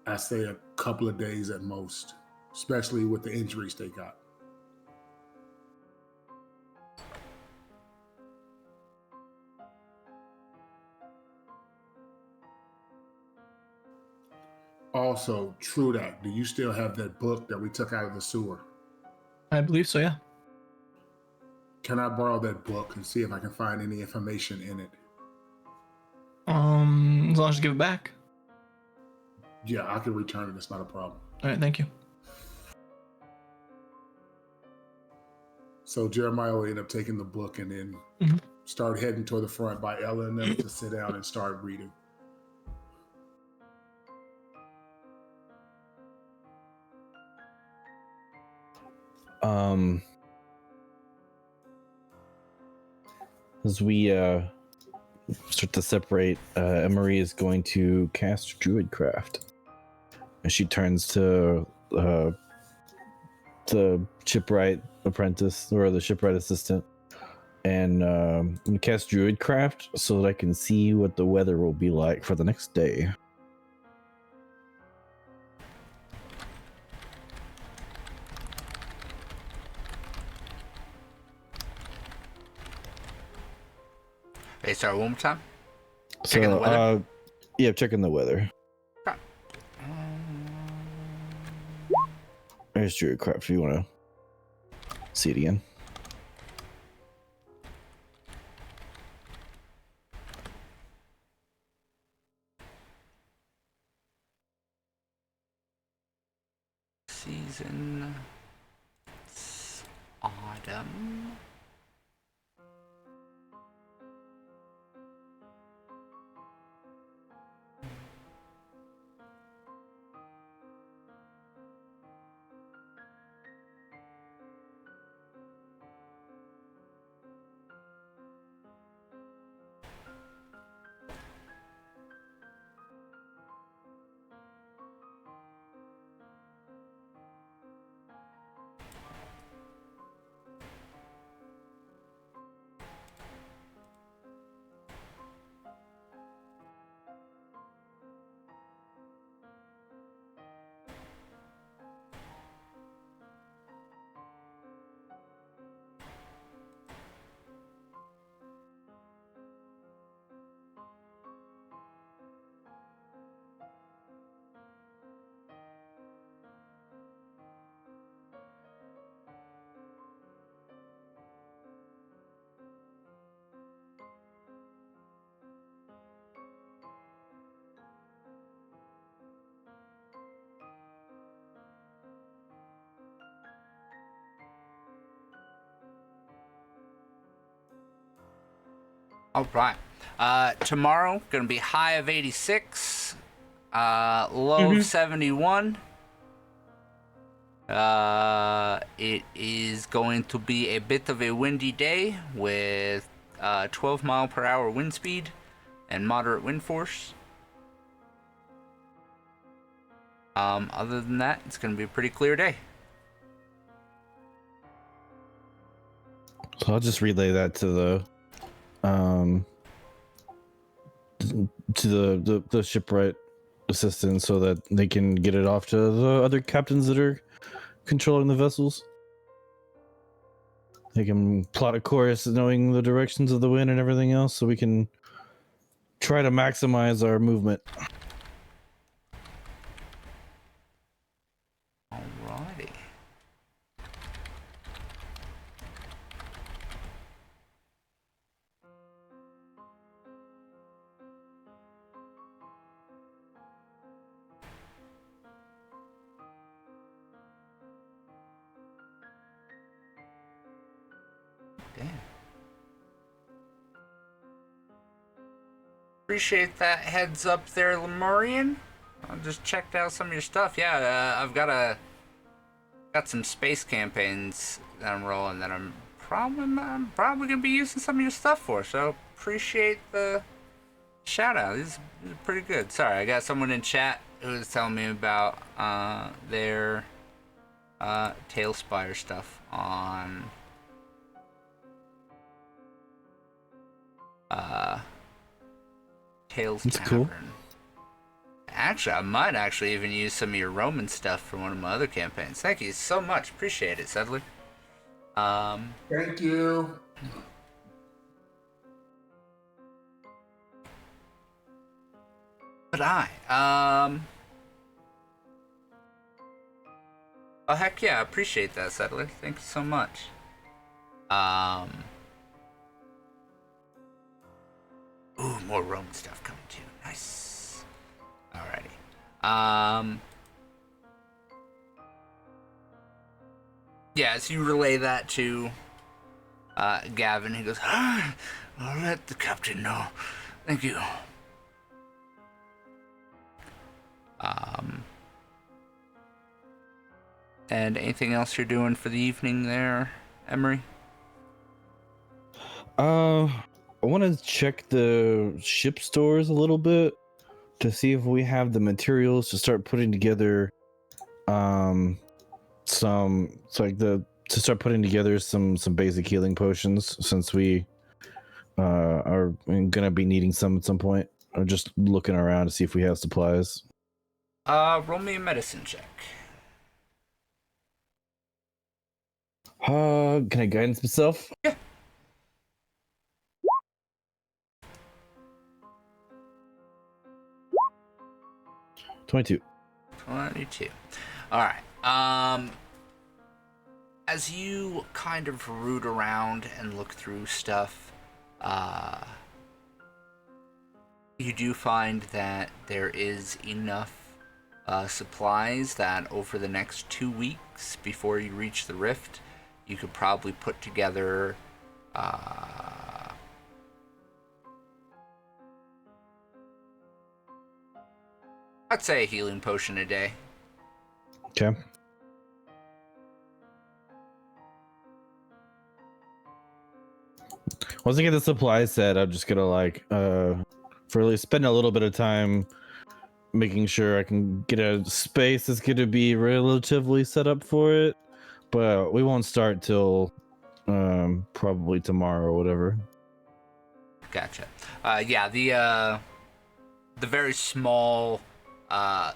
I say a couple of days at most, especially with the injuries they got. Also, true that. Do you still have that book that we took out of the sewer? I believe so, yeah. Can I borrow that book and see if I can find any information in it? As long as you give it back. Yeah, I can return it. It's not a problem. All right, thank you. So Jeremiah will end up taking the book and then start heading toward the front by Ella and them to sit down and start reading. As we start to separate, Emery is going to cast Druidcraft. And she turns to the shipwright apprentice or the shipwright assistant and cast Druidcraft so that I can see what the weather will be like for the next day. Hey, sorry, one more time. So, Checking the weather? Yeah, checking the weather. Okay. There's Druidcraft if you want to see it again. season. It's autumn. All right. Tomorrow gonna be high of 86, low of 71. It is going to be a bit of a windy day with 12 mile per hour wind speed and moderate wind force. Other than that, it's gonna be a pretty clear day. So I'll just relay that to the shipwright assistant so that they can get it off to the other captains that are controlling the vessels. They can plot a course knowing the directions of the wind and everything else, so we can try to maximize our movement. Alrighty. Damn. Appreciate that heads up there, Lemurian. I just checked out some of your stuff. Yeah, I've got some space campaigns that I'm rolling that I'm probably gonna be using some of your stuff for. So appreciate the shout out. These are pretty good. Sorry, I got someone in chat who was telling me about their Tailspire stuff on Tails That's Tavern. cool. Actually, I might actually even use some of your Roman stuff for one of my other campaigns. Thank you so much. Appreciate it, Settler. Thank you. But oh heck yeah, I appreciate that, Settler. Thank you so much. Ooh, more Roman stuff coming too. Nice. Alrighty. Yeah, as you relay that to Gavin, he goes, I'll let the captain know. Thank you. And anything else you're doing for the evening there, Emery? I want to check the ship stores a little bit to see if we have the materials to start putting together some basic healing potions, since we are gonna be needing some at some point. I'm just looking around to see if we have supplies. Roll me a medicine check. Can I guidance myself? Yeah. $22. 22. Alright. As you kind of root around and look through stuff, you do find that there is enough supplies that over the next 2 weeks before you reach the rift, you could probably put together I'd say a healing potion a day. Okay. Once I get the supply set, I'm just gonna spend a little bit of time making sure I can get a space that's gonna be relatively set up for it. But we won't start till probably tomorrow or whatever. Gotcha. Yeah, the very small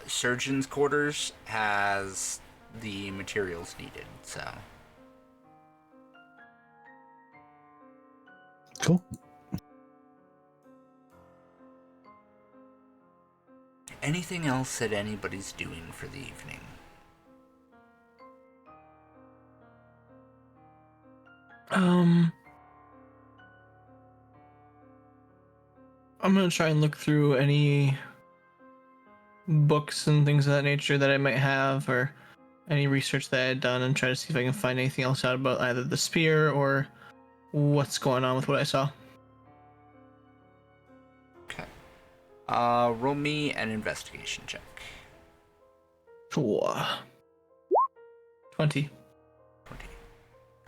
surgeon's quarters has the materials needed, so. Cool. Anything else that anybody's doing for the evening? I'm gonna try and look through any books and things of that nature that I might have, or any research that I had done, and try to see if I can find anything else out about either the spear or what's going on with what I saw. Okay. Roll me an investigation check. Sure. 20. 20.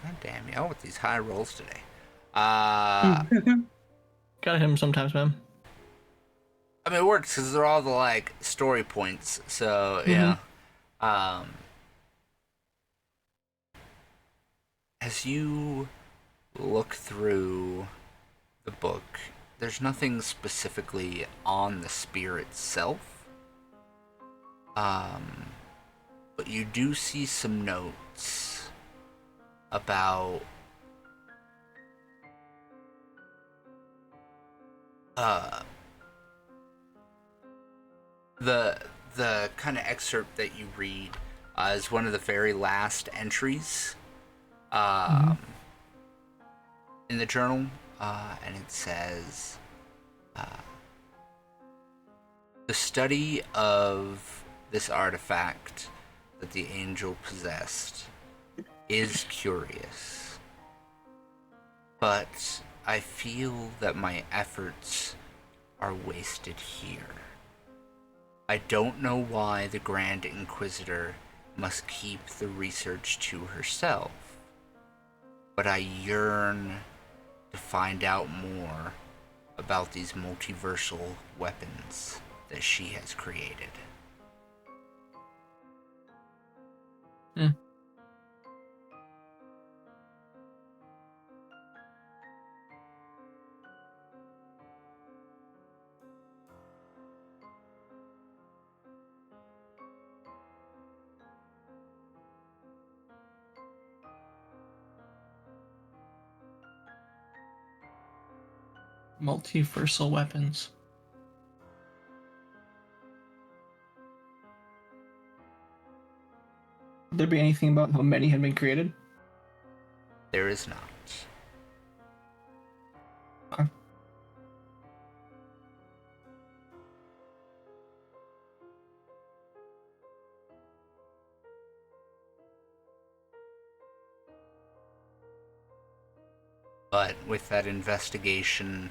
God damn y'all with these high rolls today. Gotta hit him sometimes, man. I mean, it works because they're all the, like, story points, so, yeah. As you look through the book, there's nothing specifically on the spear itself. But you do see some notes about the kind of excerpt that you read is one of the very last entries in the journal, and it says, the study of this artifact that the angel possessed is curious, but I feel that my efforts are wasted here. I don't know why the Grand Inquisitor must keep the research to herself, but I yearn to find out more about these multiversal weapons that she has created. Multiversal weapons. Would there be anything about how many had been created? There is not. Okay. But with that investigation,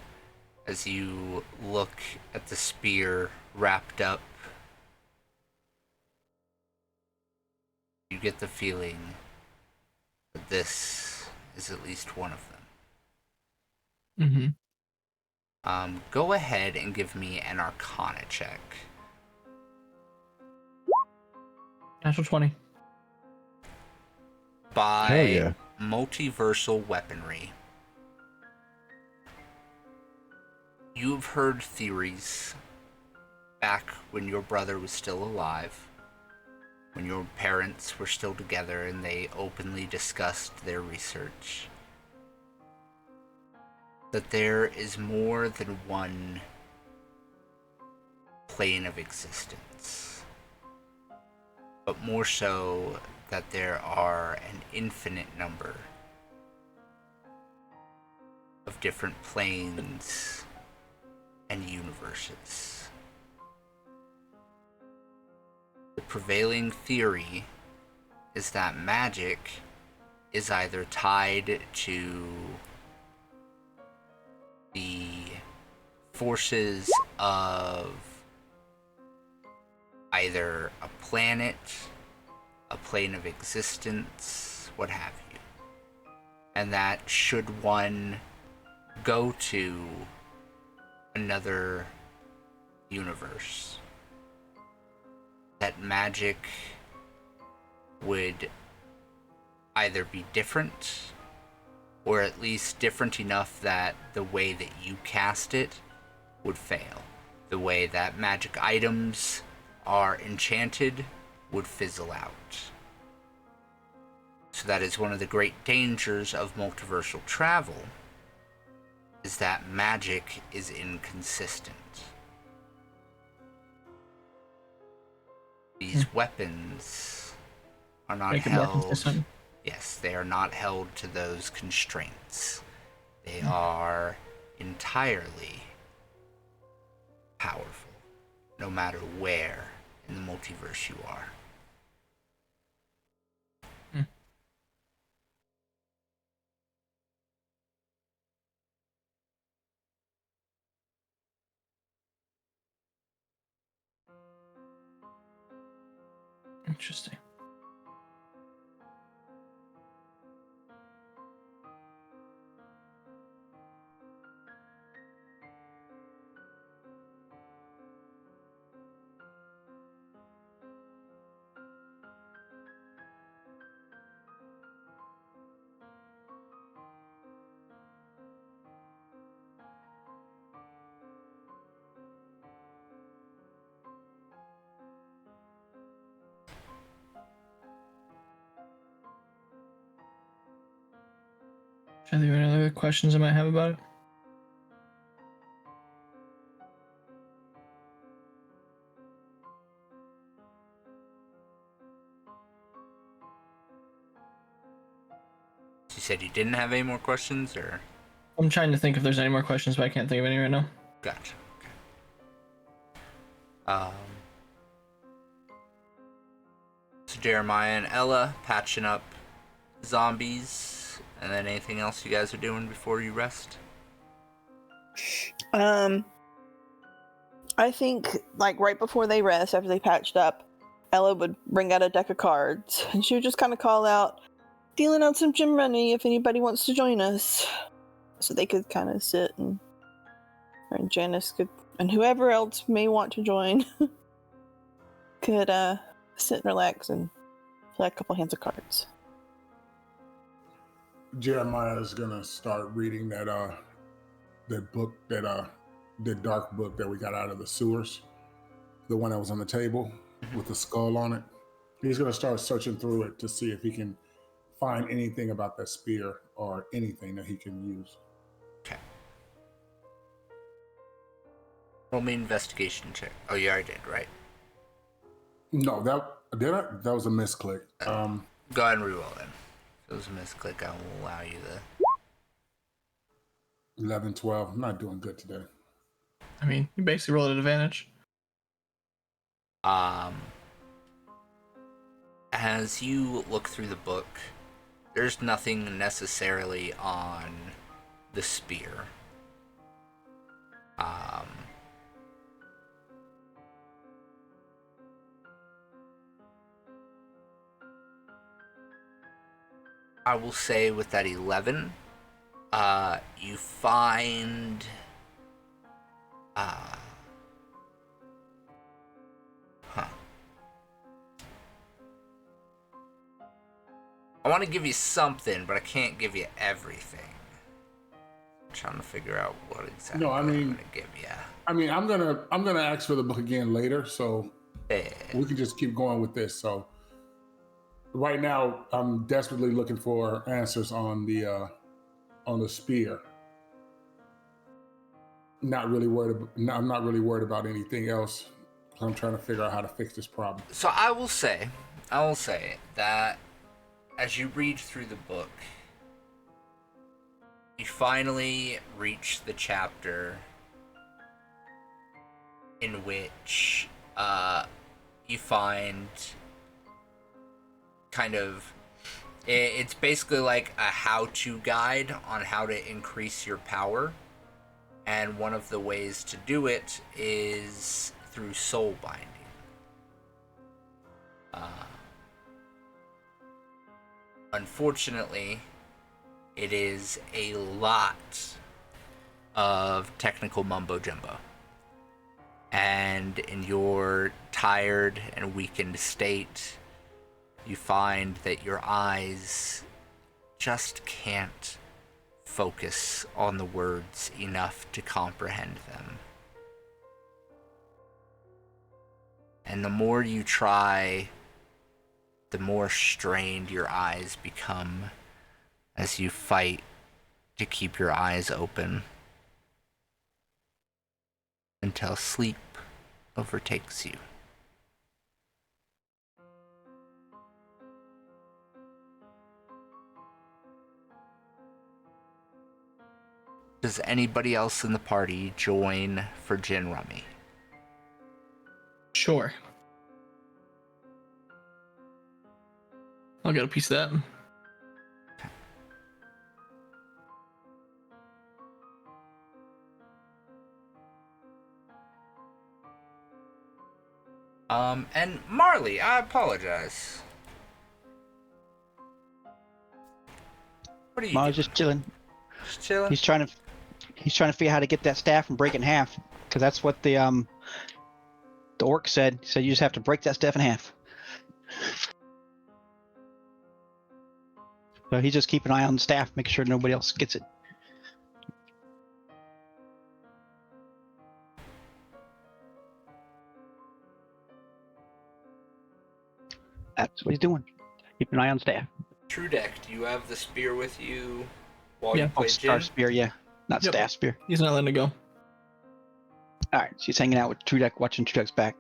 as you look at the spear wrapped up, you get the feeling that this is at least one of them. Go ahead and give me an Arcana check. Natural 20. By multiversal weaponry, you've heard theories back when your brother was still alive, when your parents were still together and they openly discussed their research, that there is more than one plane of existence, but more so that there are an infinite number of different planes and universes. prevailing theory is that magic is either tied to the forces of either a planet, a plane of existence, what have you. And that should one go to another universe, that magic would either be different, or at least different enough that the way that you cast it would fail. The way that magic items are enchanted would fizzle out. So that is one of the great dangers of multiversal travel, is that magic is inconsistent. These weapons are not Make it more held. consistent. Yes, they are not held to those constraints. They are entirely powerful, no matter where in the multiverse you are. Interesting. Are there any other questions I might have about it? You said you didn't have any more questions, or? I'm trying to think if there's any more questions, but I can't think of any right now. Gotcha. Okay. So Jeremiah and Ella patching up zombies, and then anything else you guys are doing before you rest? I think like right before they rest, after they patched up, Ella would bring out a deck of cards, and she would just kind of call out, dealing out some gym money if anybody wants to join us. So they could kind of sit and Janice could, and whoever else may want to join, could sit and relax and play a couple hands of cards. Jeremiah is gonna start reading that book, the dark book that we got out of the sewers, the one that was on the table with the skull on it. He's gonna start searching through it to see if he can find anything about that spear or anything that he can use. Okay. Roll me an investigation check. Oh, you already did, right? No, that was a misclick. Go ahead and reroll then. If it was a misclick, I will allow you the 11, 12. I'm not doing good today. I mean, you basically rolled at advantage. As you look through the book, there's nothing necessarily on the spear. I will say with that 11, you find I want to give you something, but I can't give you everything. I'm trying to figure out what exactly I'm going to give you. I mean, I'm gonna ask for the book again later, so we can just keep going with this. So right now, I'm desperately looking for answers on the spear. I'm not really worried about anything else. I'm trying to figure out how to fix this problem. So I will say that as you read through the book, you finally reach the chapter in which you find kind of it's basically like a how-to guide on how to increase your power, and one of the ways to do it is through soul binding. Unfortunately, it is a lot of technical mumbo jumbo, and in your tired and weakened state, you find that your eyes just can't focus on the words enough to comprehend them. And the more you try, the more strained your eyes become as you fight to keep your eyes open until sleep overtakes you. Does anybody else in the party join for gin rummy? Sure. I'll get a piece of that. And Marley, I apologize. What are you I doing? was just chilling. Just chilling? He's trying to figure out how to get that staff and break it in half, because that's what the orc said. He said you just have to break that staff in half. So he's just keeping an eye on the staff, making sure nobody else gets it. That's what he's doing. Keeping an eye on staff. True Deck, do you have the spear with you while Yeah. you play Star gin? spear, yeah, not Yep. staff spear. He's not letting it go. All right, she's hanging out with True Deck, watching True Deck's back,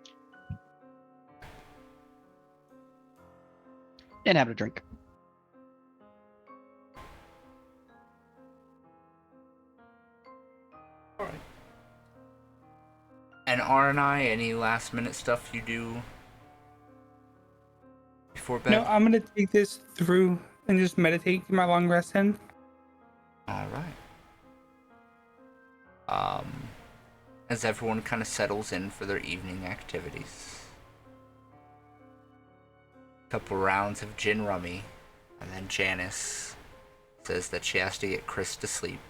and having a drink. Alright. And R&I, any last minute stuff you do before bed? No, I'm gonna take this through and just meditate, get my long rest in. Alright. As everyone kind of settles in for their evening activities. Couple rounds of gin rummy, and then Janice says that she has to get Chris to sleep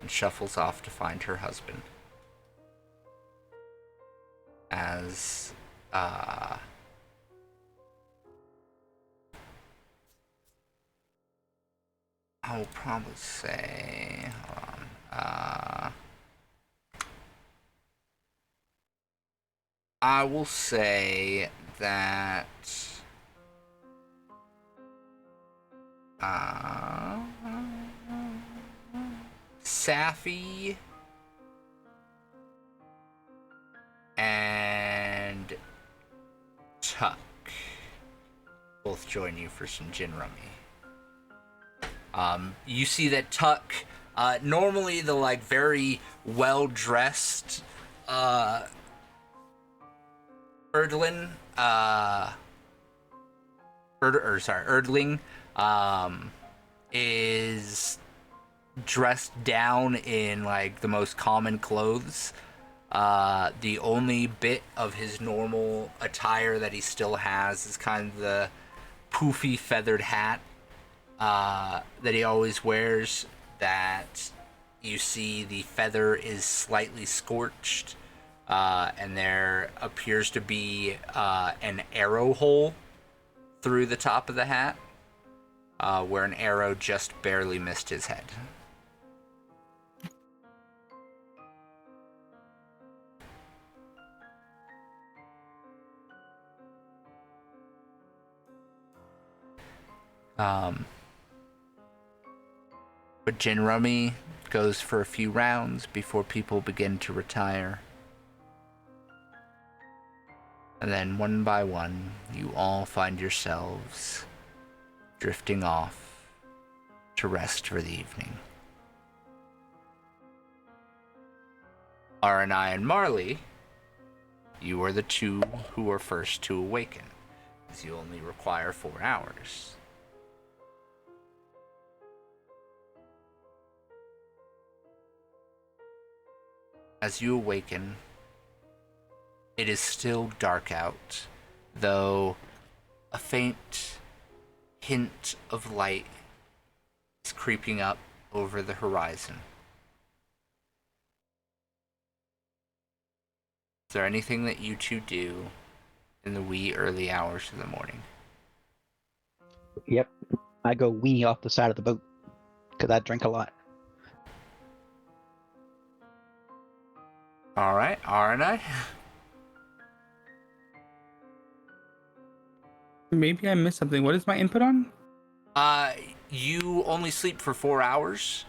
and shuffles off to find her husband. As I'll probably say, hold on, I will say that Safi and Tuck both join you for some gin rummy. You see that Tuck, normally the like very well-dressed Erdlin, Erdling, is dressed down in like the most common clothes. The only bit of his normal attire that he still has is kind of the poofy feathered hat that he always wears, that you see the feather is slightly scorched, and there appears to be an arrow hole through the top of the hat, where an arrow just barely missed his head. But gin rummy goes for a few rounds before people begin to retire. And then one by one, you all find yourselves drifting off to rest for the evening. R&I and Marley, You are the two who are first to awaken, as you only require 4 hours. As you awaken, it is still dark out, though a faint hint of light is creeping up over the horizon. Is there anything that you two do in the wee early hours of the morning? Yep. I go wee off the side of the boat because I drink a lot. Alright, aren't I? Maybe I missed something. What is my input on? You only sleep for 4 hours.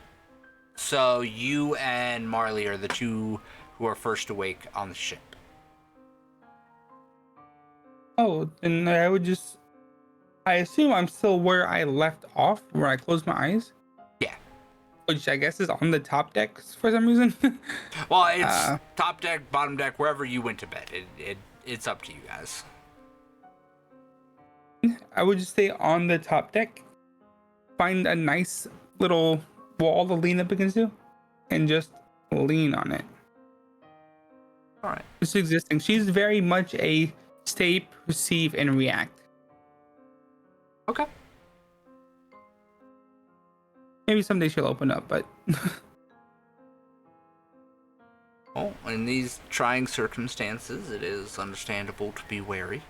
So you and Marley are the two who are first awake on the ship. Oh, then I would just. I assume I'm still where I left off, where I closed my eyes. Yeah. Which I guess is on the top deck for some reason. Well, it's top deck, bottom deck, wherever you went to bed. It's up to you guys. I would just stay on the top deck, find a nice little wall to lean up against you, and just lean on it. All right. Just existing. She's very much a stay, perceive, and react. Okay. Maybe someday she'll open up, but Well, in these trying circumstances, it is understandable to be wary.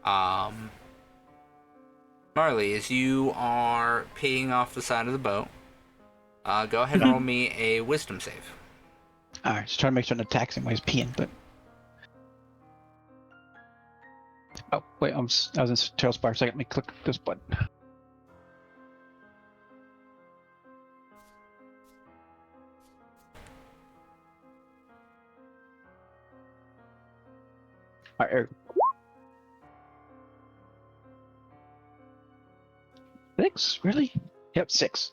Marley, as you are peeing off the side of the boat, go ahead and roll me a wisdom save. All right, just trying to make sure no taxing while he's peeing, but. Oh, wait, I was in Tailspire for a second. Let me click this button. All right, 6? Really? Yep, 6.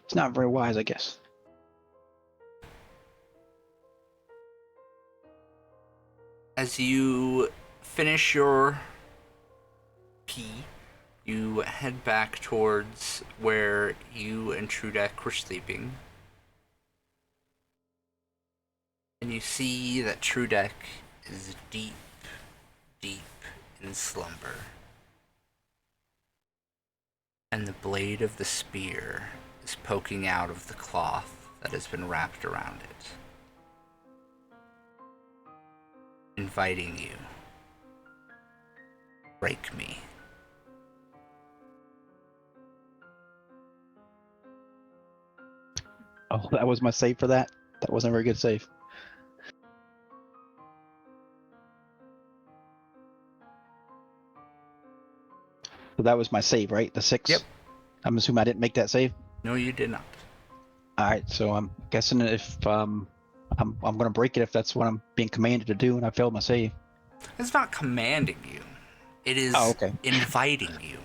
It's not very wise, I guess. As you finish your pee, you head back towards where you and Trudek were sleeping. And you see that Trudek is deep, deep in slumber. And the blade of the spear is poking out of the cloth that has been wrapped around it, inviting you. Break me. Oh, that was my save for that? That wasn't a very good save. So that was my save, right? The 6? Yep. I'm assuming I didn't make that save? No, you did not. Alright, so I'm guessing if I'm gonna break it if that's what I'm being commanded to do and I failed my save. It's not commanding you. It is inviting you.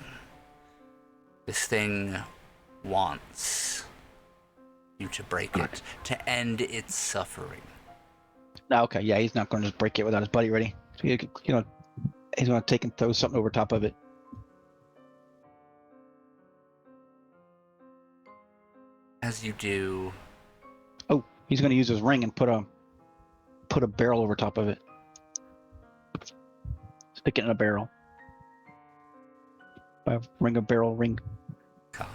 This thing wants you to break it, to end its suffering. Okay, yeah, he's not gonna just break it without his buddy ready. He's gonna take and throw something over top of it. As you do, Oh, he's gonna use his ring and put a barrel over top of it. Stick it in a barrel. Ring a barrel ring. God.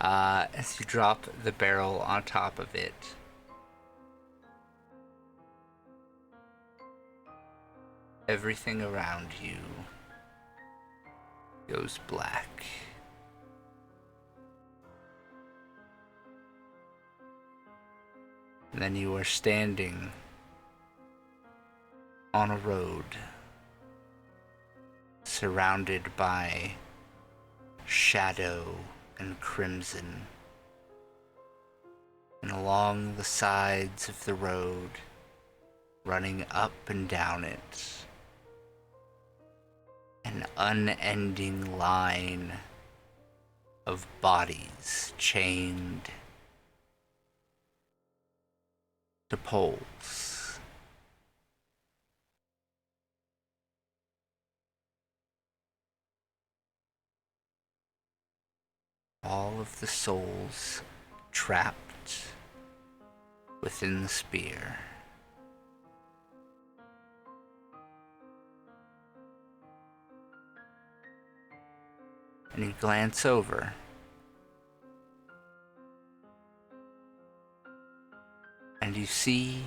As you drop the barrel on top of it, everything around you goes black. And then you are standing on a road surrounded by shadow and crimson. And along the sides of the road, running up and down it, an unending line of bodies chained to poles. all of the souls trapped within the spear. And you glance over. And you see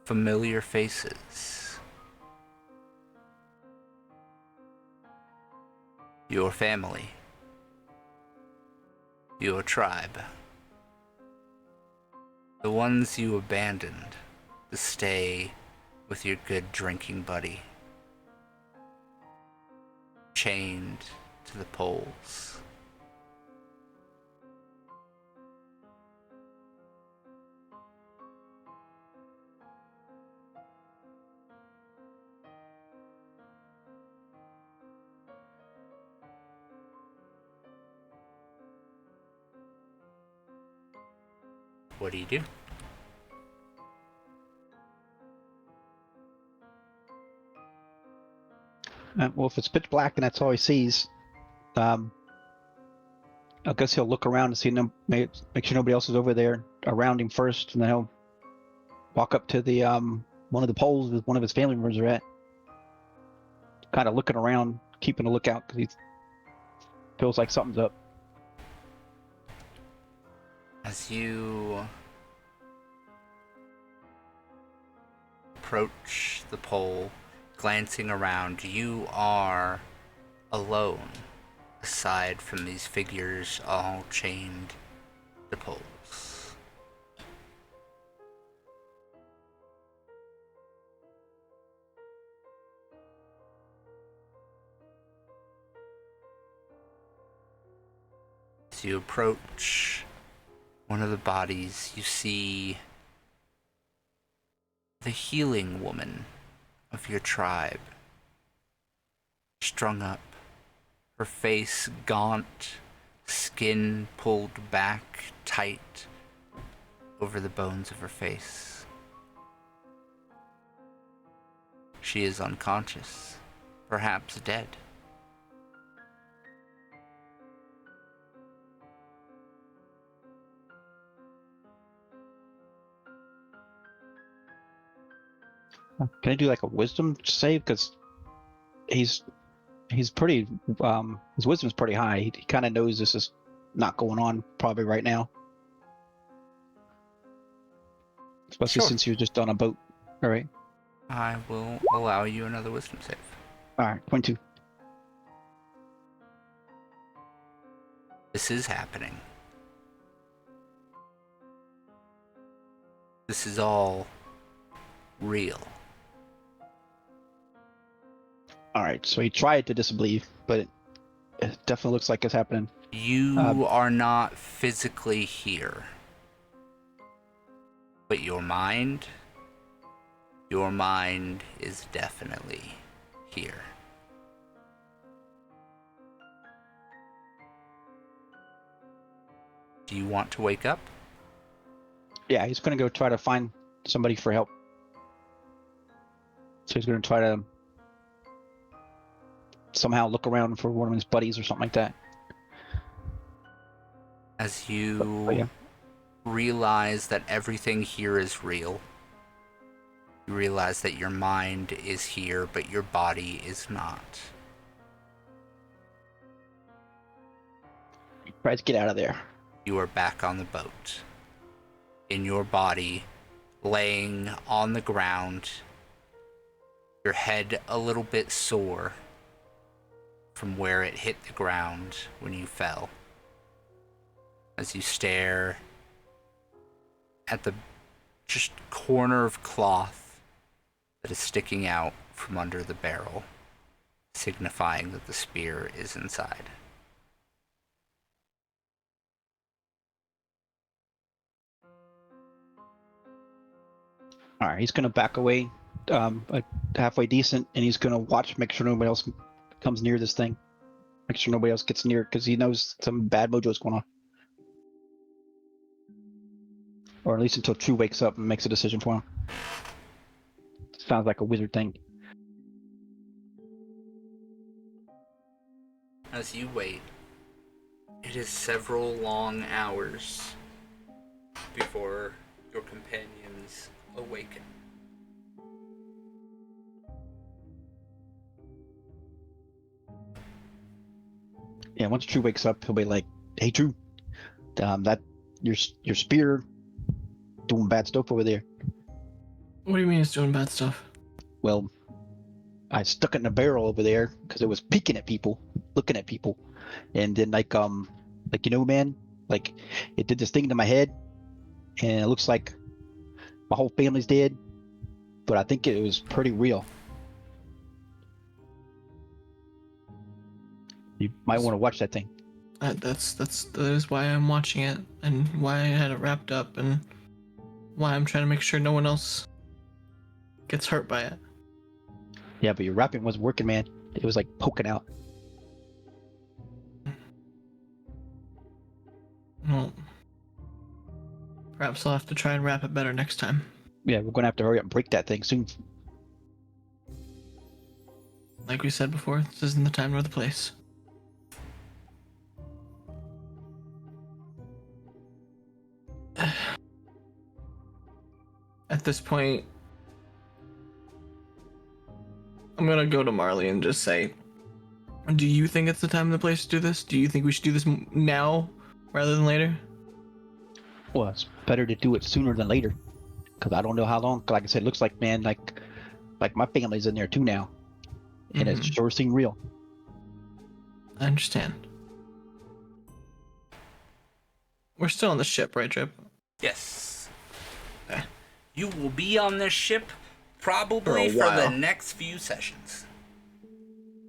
familiar faces. Your family. Your tribe. The ones you abandoned to stay with your good drinking buddy. Chained to the poles. What do you do? Well, if it's pitch black and that's all he sees, I guess he'll look around and see make sure nobody else is over there around him first, and then he'll walk up to the one of the poles with one of his family members are at, kind of looking around, keeping a lookout because he feels like something's up. As you approach the pole, glancing around, you are alone, aside from these figures all chained to poles. As you approach one of the bodies, you see the healing woman of your tribe, strung up, her face gaunt, skin pulled back tight over the bones of her face. She is unconscious, perhaps dead. Can I do like a wisdom save? Because he's pretty his wisdom's pretty high. He kind of knows this is not going on probably right now, especially Sure. since you're just on a boat. All right. I will allow you another wisdom save. All right. 22. This is happening. This is all real. All right. So he tried to disbelieve, but it definitely looks like it's happening. You are not physically here. But your mind is definitely here. Do you want to wake up? Yeah, he's gonna go try to find somebody for help. So he's gonna try to somehow look around for one of his buddies or something like that. As you Yeah. realize that everything here is real, you realize that your mind is here, but your body is not. Try to get out of there. You are back on the boat. In your body, laying on the ground, your head a little bit sore from where it hit the ground when you fell. As you stare at the just corner of cloth that is sticking out from under the barrel, signifying that the spear is inside. All right, he's gonna back away, halfway decent, and he's gonna watch, make sure nobody else comes near this thing. Make sure nobody else gets near, because he knows some bad mojo is going on. Or at least until True wakes up and makes a decision for him. Sounds like a wizard thing. As you wait, It is several long hours before your companions awaken. Yeah, once True wakes up, he'll be like, "Hey, True, that your spear doing bad stuff over there." What do you mean it's doing bad stuff? Well, I stuck it in a barrel over there because it was peeking at people, looking at people, and then like man, like it did this thing to my head, and it looks like my whole family's dead, but I think it was pretty real. You might want to watch that thing. That is why I'm watching it, and why I had it wrapped up, and why I'm trying to make sure no one else gets hurt by it. Yeah, but your wrapping wasn't working, man. It was like poking out. Well, perhaps I'll have to try and wrap it better next time. Yeah, we're gonna have to hurry up and break that thing soon. Like we said before, this isn't the time nor the place. At this point, I'm gonna go to Marley and just say, do you think it's the time and the place to do this? Do you think we should do this now rather than later? Well, it's better to do it sooner than later, because I don't know how long. Like I said, it looks like, man, like my family's in there too now, and it sure seemed real. I understand. We're still on the ship, right, Trip? Yes. Okay. You will be on this ship probably for the next few sessions.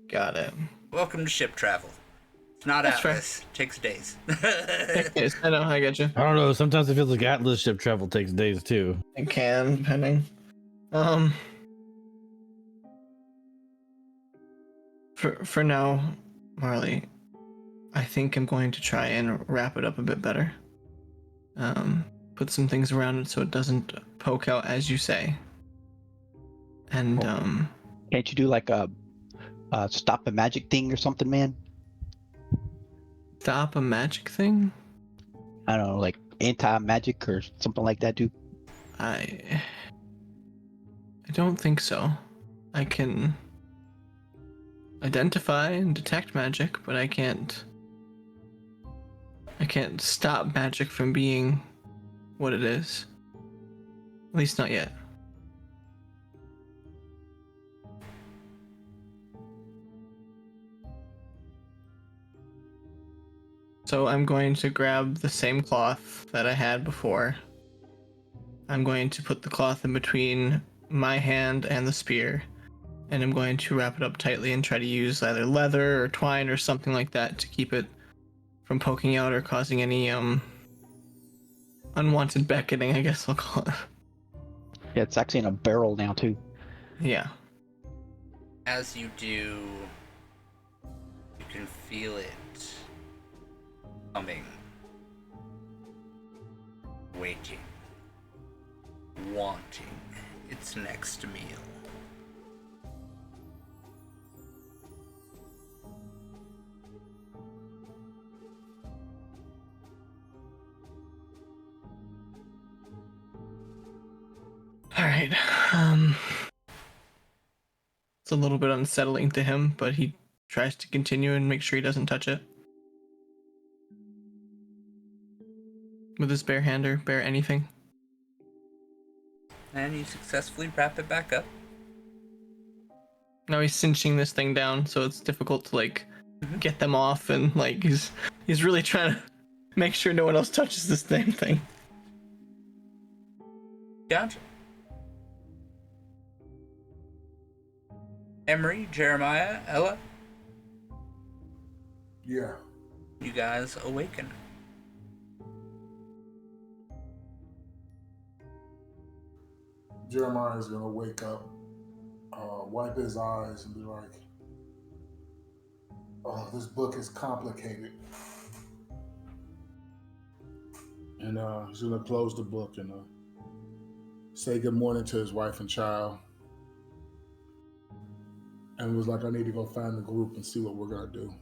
Got it. Welcome to ship travel. It's not That's Atlas. Takes days. Yes, I know, I get you. I don't know. Sometimes it feels like Atlas ship travel takes days too. It can, depending. For now, Marley, I think I'm going to try and wrap it up a bit better. Put some things around it so it doesn't poke out, as you say. And Can't you do like a stop a magic thing or something, man? stop a magic thing? I don't know, like anti-magic or something like that, dude. I don't think so. I can identify and detect magic, but I can't stop magic from being what it is. At least not yet. So I'm going to grab the same cloth that I had before. I'm going to put the cloth in between my hand and the spear, and I'm going to wrap it up tightly and try to use either leather or twine or something like that to keep it from poking out or causing any unwanted beckoning, I guess I'll call it. Yeah, it's actually in a barrel now too. Yeah. As you do, you can feel it coming, waiting, wanting its next meal. All right. It's a little bit unsettling to him, but he tries to continue and make sure he doesn't touch it. With his bare hand or bare anything. And you successfully wrap it back up. Now he's cinching this thing down, so it's difficult to like get them off, and like he's really trying to make sure no one else touches this damn thing. Gotcha. Emery, Jeremiah, Ella, Yeah. you guys awaken. Jeremiah is gonna wake up, wipe his eyes, and be like, "Oh, this book is complicated." And he's gonna close the book and say good morning to his wife and child. And was like, "I need to go find the group and see what we're gonna do."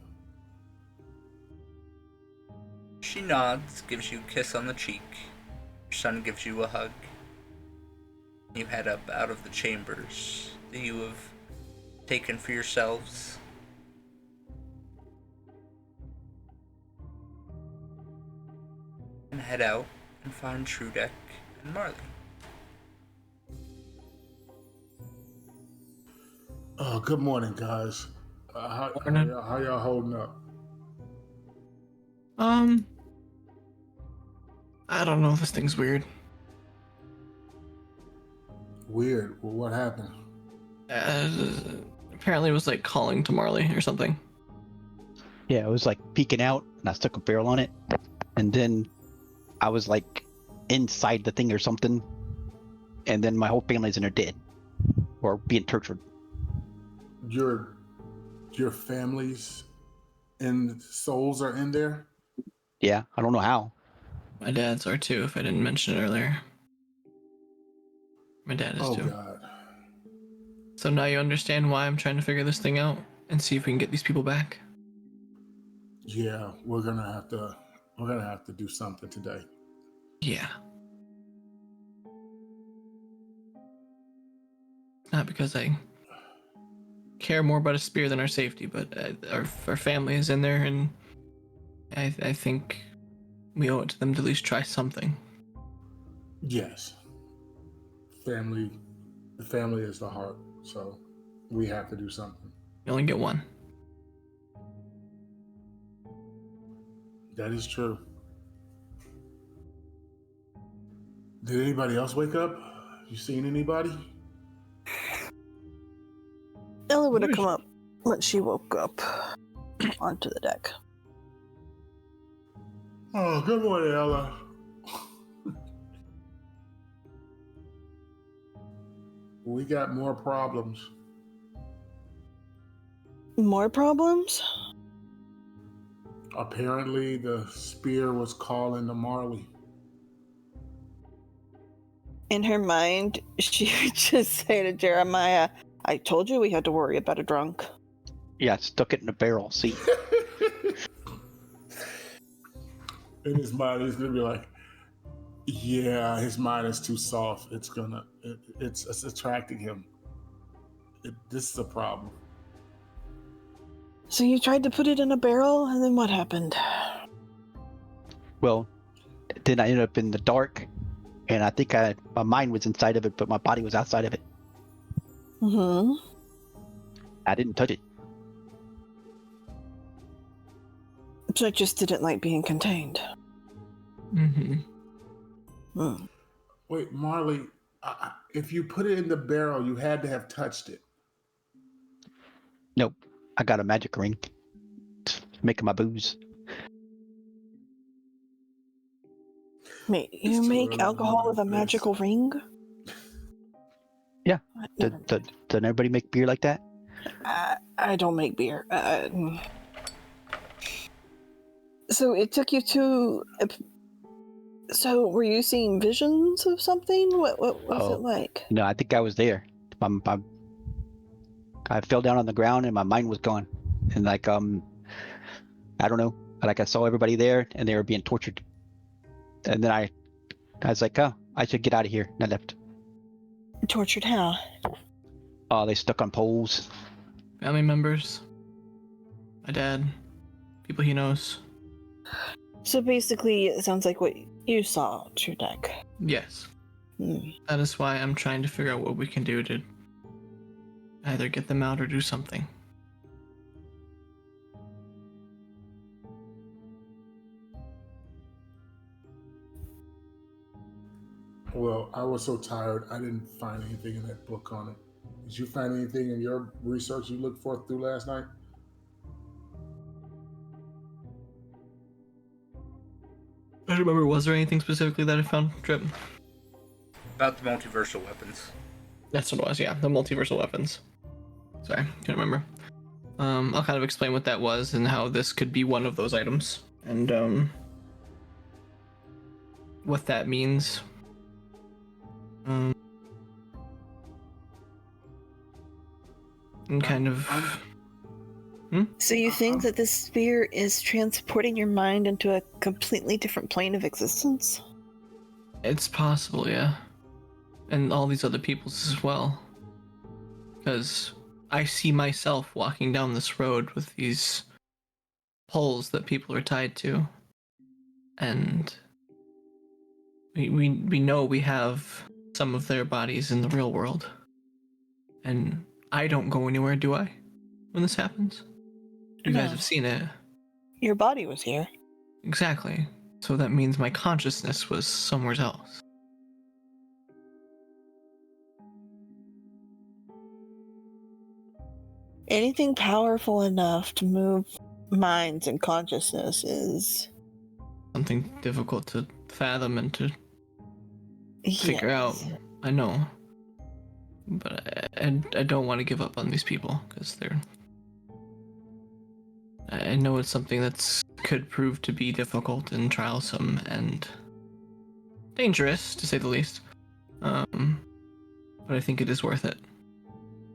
She nods, gives you a kiss on the cheek. Your son gives you a hug. You head up out of the chambers that you have taken for yourselves. And head out and find Trudek and Marley. Oh, good morning, guys. How y'all holding up? I don't know. This thing's weird. Weird. Well, what happened? Apparently, it was like calling to Marley or something. Yeah, it was like peeking out, and I stuck a barrel on it, and then I was like inside the thing or something, and then my whole family's in there dead or being tortured. Your families and souls are in there? Yeah, I don't know how. My dad's are too, if I didn't mention it earlier. My dad is too. Oh, God. So now you understand why I'm trying to figure this thing out and see if we can get these people back. Yeah, we're gonna have to do something today. Yeah. Not because I care more about a spear than our safety, but our family is in there, and I think we owe it to them to at least try something. Yes. The family is the heart, so we have to do something. You only get one. That is true. Did anybody else wake up? You seen anybody? Ella would have come up when she woke up onto the deck. Oh, good morning, Ella. We got more problems. More problems? Apparently, the spear was calling to Marley. In her mind, she would just say to Jeremiah, I told you we had to worry about a drunk. Yeah, I stuck it in a barrel. See? In his mind, he's gonna be like, "Yeah, his mind is too soft. It's attracting him. This is a problem." So you tried to put it in a barrel, and then what happened? Well, then I ended up in the dark, and I think my mind was inside of it, but my body was outside of it. Mm-hmm. I didn't touch it. So I just didn't like being contained. Mm-hmm. Hmm. Wait, Marley, if you put it in the barrel, you had to have touched it. Nope. I got a magic ring. Making my booze. Wait, you It's too make early alcohol with a for this. magical ring? Yeah. Never Doesn't everybody make beer like that? I don't make beer. So it took you to. So were you seeing visions of something? What was it like? No, I think I was there. I fell down on the ground and my mind was gone. And like I don't know. Like I saw everybody there and they were being tortured. And then I was like, oh, I should get out of here. And I left. Tortured how? Oh, they stuck on poles. Family members. My dad. People he knows. So basically, it sounds like what you saw, Trudek. Yes. Hmm. That is why I'm trying to figure out what we can do to either get them out or do something. Well, I was so tired, I didn't find anything in that book on it. Did you find anything in your research you looked for through last night? I don't remember, was there anything specifically that I found, Drip? About the multiversal weapons. That's what it was, yeah. The multiversal weapons. Sorry, can't remember. I'll kind of explain what that was and how this could be one of those items. And, what that means. And kind of... So you think that this sphere is transporting your mind into a completely different plane of existence? It's possible, yeah. And all these other people's as well. Because I see myself walking down this road with these poles that people are tied to. And we know we have some of their bodies in the real world. And I don't go anywhere, do I? When this happens? You guys No. have seen it. Your body was here. Exactly. So that means my consciousness was somewhere else. Anything powerful enough to move minds and consciousness is Something difficult to fathom and to figure out. Yes. I know. But I don't want to give up on these people because they're. I know it's something that's could prove to be difficult and trialsome and dangerous, to say the least. But I think it is worth it.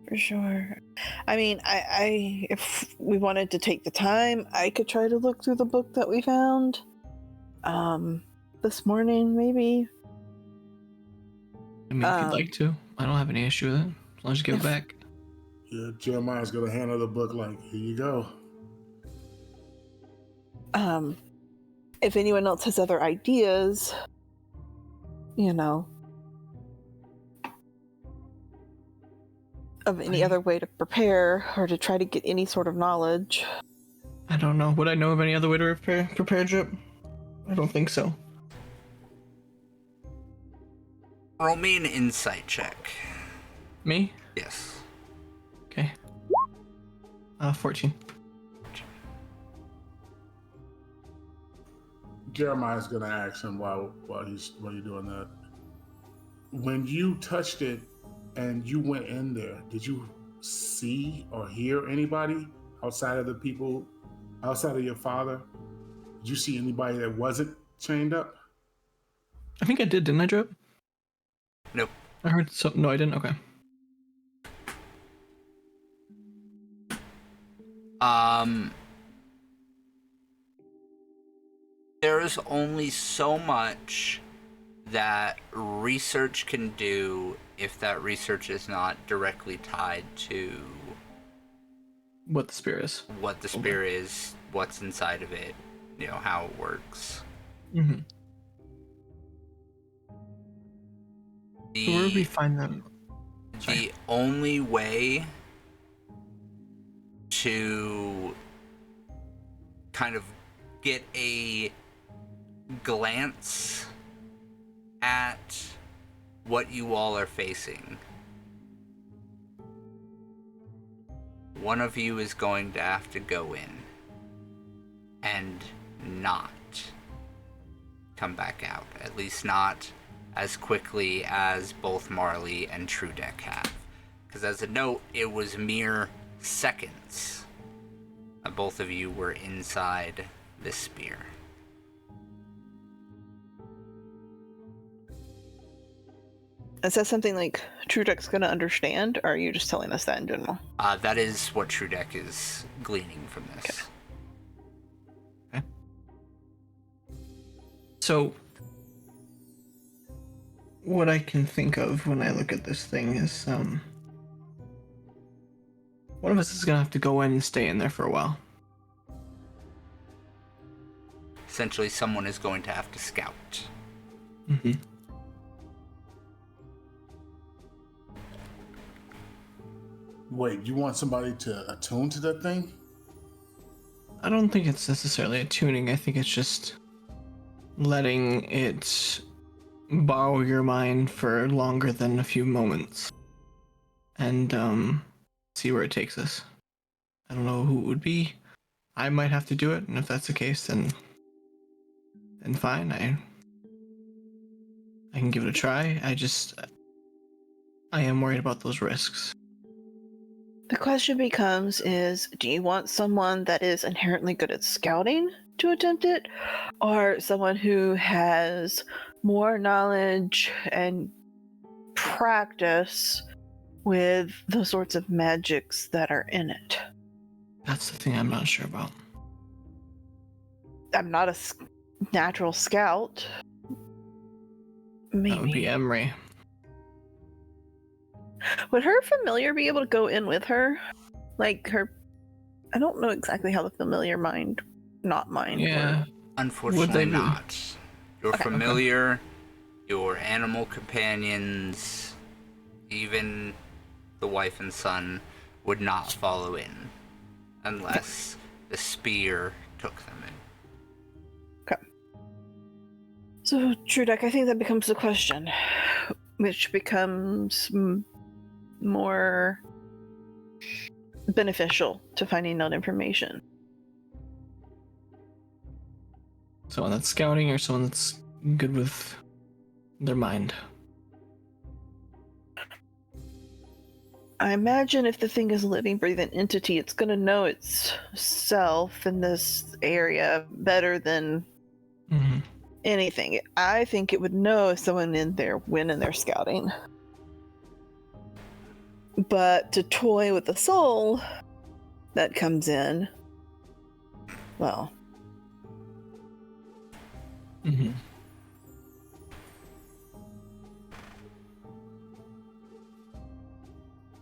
For sure. I mean, I if we wanted to take the time, I could try to look through the book that we found. This morning, maybe. I mean, if you'd like to, I don't have any issue with it. As long as you give it back. Yeah, Jeremiah's gonna hand her the book like, here you go. If anyone else has other ideas, of any other way to prepare or to try to get any sort of knowledge. I don't know. Would I know of any other way to prepare Drip? I don't think so. Roll me an insight check. Me? Yes. Okay. 14. Jeremiah's gonna ask him while you're doing that. When you touched it and you went in there, did you see or hear anybody outside of the people, outside of your father? Did you see anybody that wasn't chained up? I think I did, didn't I, Drip? Nope. I heard some. No, I didn't. Okay. There's only so much that research can do if that research is not directly tied to What the spear is. what the spear is, what's inside of it, how it works. Mm-hmm. So where would we find them? The only way to kind of get a glance at what you all are facing, one of you is going to have to go in and not come back out. At least not as quickly as both Marley and Trudeck have. Because as a note, it was mere seconds that both of you were inside this spear. Is that something like Trudeck's gonna understand, or are you just telling us that in general? That is what Trudeck is gleaning from this. Okay. So, what I can think of when I look at this thing is, one of us is gonna have to go in and stay in there for a while. Essentially, someone is going to have to scout. Mm-hmm. Wait, you want somebody to attune to that thing? I don't think it's necessarily attuning. I think it's just letting it borrow your mind for longer than a few moments and see where it takes us. I don't know who it would be. I might have to do it, and if that's the case, then fine. I can give it a try. I am worried about those risks. The question becomes do you want someone that is inherently good at scouting to attempt it, or someone who has more knowledge and practice with the sorts of magics that are in it? That's the thing I'm not sure about. I'm not a natural scout. Maybe. That would be Emery. Would her familiar be able to go in with her? Like her... I don't know exactly how the familiar mind, not mind, Yeah. work. Unfortunately be? not. Your Okay. familiar, your animal companions, even the wife and son would not follow in unless the spear took them in. So, Trudek, I think that becomes the question, which becomes more beneficial to finding out information. Someone that's scouting or someone that's good with their mind. I imagine if the thing is a living, breathing entity, it's going to know itself in this area better than Mm-hmm. anything. I think it would know if someone in there went in there scouting. But to toy with the soul that comes in, well, Mm-hmm.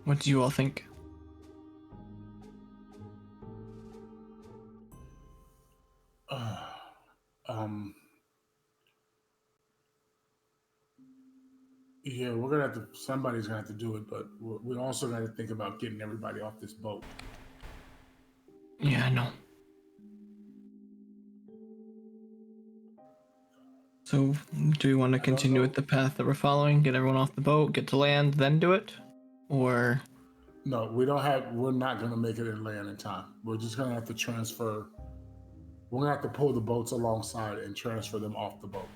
What do you all think? Yeah, we're gonna have to. Somebody's gonna have to do it, but we also got to think about getting everybody off this boat. Yeah, I know. So, do we want to continue with the path that we're following? Get everyone off the boat, get to land, then do it? Or... No, we don't have. We're not gonna make it in land in time. We're just gonna have to transfer. We're gonna have to pull the boats alongside and transfer them off the boat.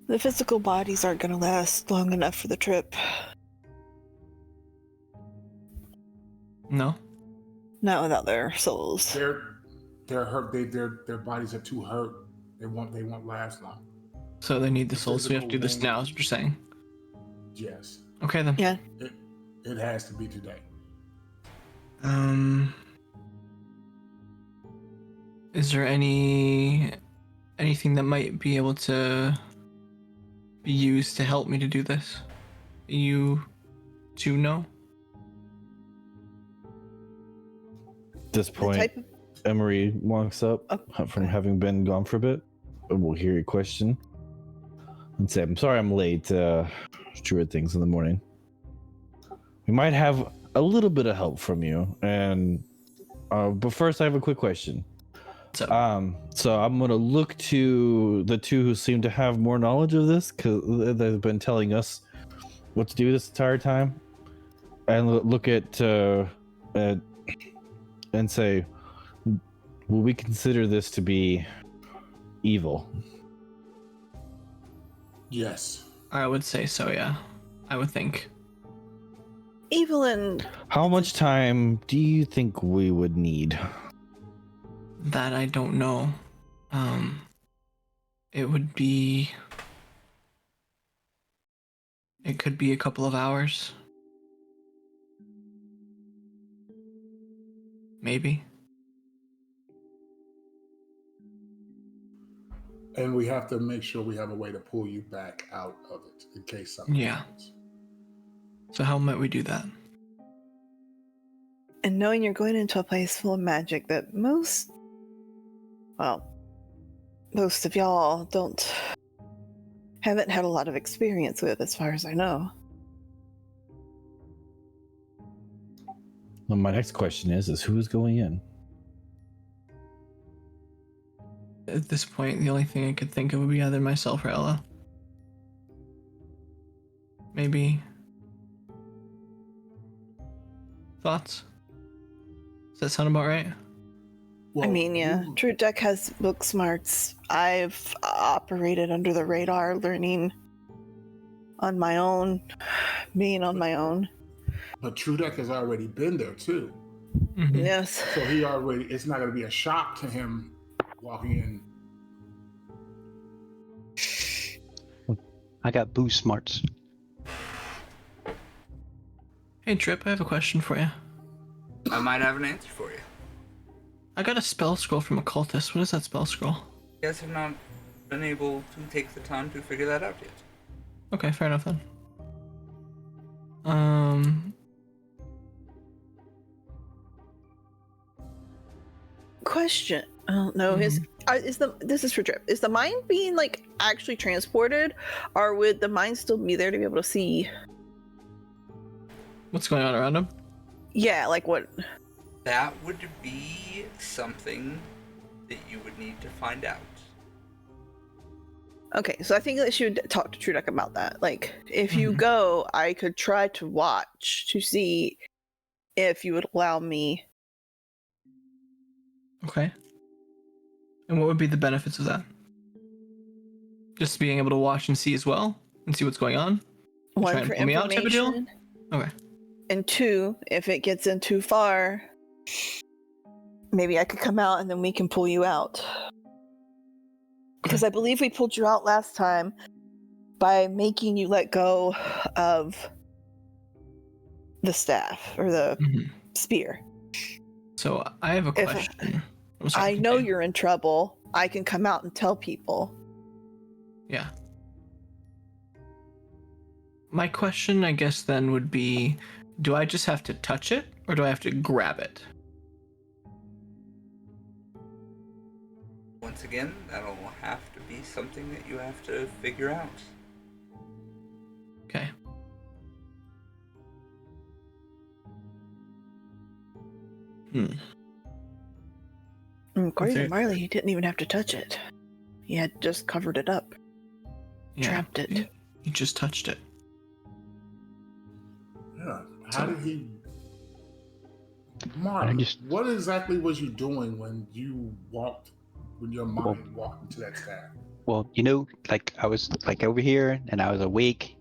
the physical bodies aren't going to last long enough for the trip. No? Not without their souls. They're hurt. Their bodies are too hurt. They won't last long. So they need the souls, so we have to do this now, is what you're saying? Yes. Okay, then. Yeah. It has to be today. Is there anything that might be able to be used to help me to do this? You two know? At this point, type of- Emery walks up from having been gone for a bit. We'll hear your question and say, "I'm sorry I'm late. Druid things in the morning. We might have a little bit of help from you, and but first I have a quick question. So I'm gonna look to the two who seem to have more knowledge of this, because they've been telling us what to do this entire time, and look at and say, will we consider this to be evil?" Yes. I would say so, yeah. I would think. Evil and... How much time do you think we would need? That I don't know. It would be... It could be a couple of hours. Maybe. And we have to make sure we have a way to pull you back out of it in case something happens. So how might we do that? And knowing you're going into a place full of magic that most of y'all haven't had a lot of experience with, as far as I know. Well, my next question is who's going in? At this point, the only thing I could think of would be either myself or Ella. Maybe. Thoughts? Does that sound about right? I mean, yeah, True Deck has book smarts. I've operated under the radar, learning on my own, being on my own. But Trudek has already been there too. Mm-hmm. Yes. So it's not going to be a shock to him walking in. I got boost smarts. Hey, Drip, I have a question for you. I might have an answer for you. I got a spell scroll from a cultist. What is that spell scroll? You guys have not been able to take the time to figure that out yet. Okay, fair enough then. Question. Oh no, this is for Drip. Is the mine being like actually transported, or would the mine still be there to be able to see? What's going on around him? Yeah, like what? That would be something that you would need to find out. Okay, so I think that she would talk to Trudek about that. Like, if you go, I could try to watch to see if you would allow me. Okay. And what would be the benefits of that? Just being able to watch and see as well? And see what's going on? One, try and for pull me out type of deal? information. Okay. And two, if it gets in too far, maybe I could come out and then we can pull you out. Because I believe we pulled you out last time by making you let go of the staff or the spear. So I have a question. I know you're in trouble. I can come out and tell people. Yeah. My question, I guess, then would be, do I just have to touch it, or do I have to grab it? Once again, that'll have to be something that you have to figure out. Okay. According to Marley, he didn't even have to touch it. He had just covered it up. Yeah, Trapped it. He just touched it. Yeah. How did he? Marley, what exactly was you doing when your mind walked into that staff? Well, like I was like over here and I was awake,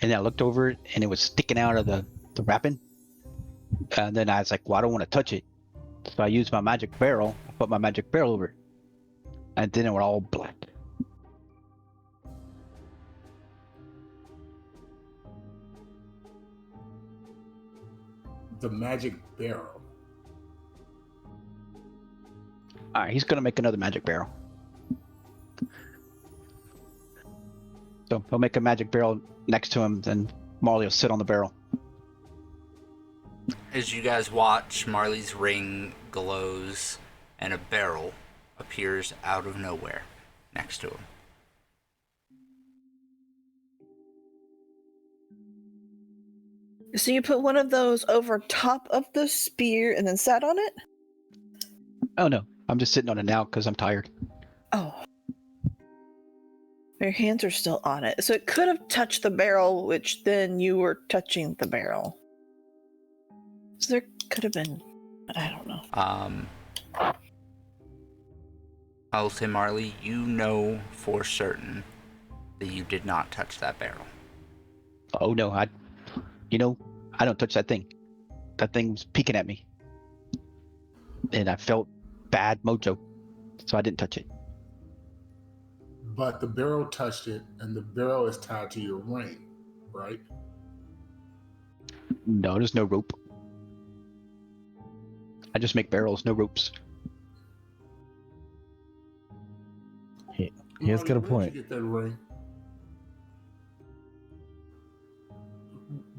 and then I looked over it and it was sticking out of the wrapping. And then I was like, well, I don't want to touch it. So I used my magic barrel. I put my magic barrel over it. And then it went all black. The magic barrel. Alright, he's gonna make another magic barrel. So he'll make a magic barrel next to him, then Marley will sit on the barrel. As you guys watch, Marley's ring glows and a barrel appears out of nowhere next to him. So you put one of those over top of the spear and then sat on it? Oh no, I'm just sitting on it now because I'm tired. Oh. Your hands are still on it. So it could have touched the barrel, which then you were touching the barrel. So there could have been, but I don't know. I'll say, Marley, you know for certain that you did not touch that barrel. Oh no, I don't touch that thing. That thing was peeking at me. And I felt bad mojo. So I didn't touch it. But the barrel touched it, and the barrel is tied to your ring, right? No, there's no rope. I just make barrels, no ropes. He has got a point. Where'd you get that ring?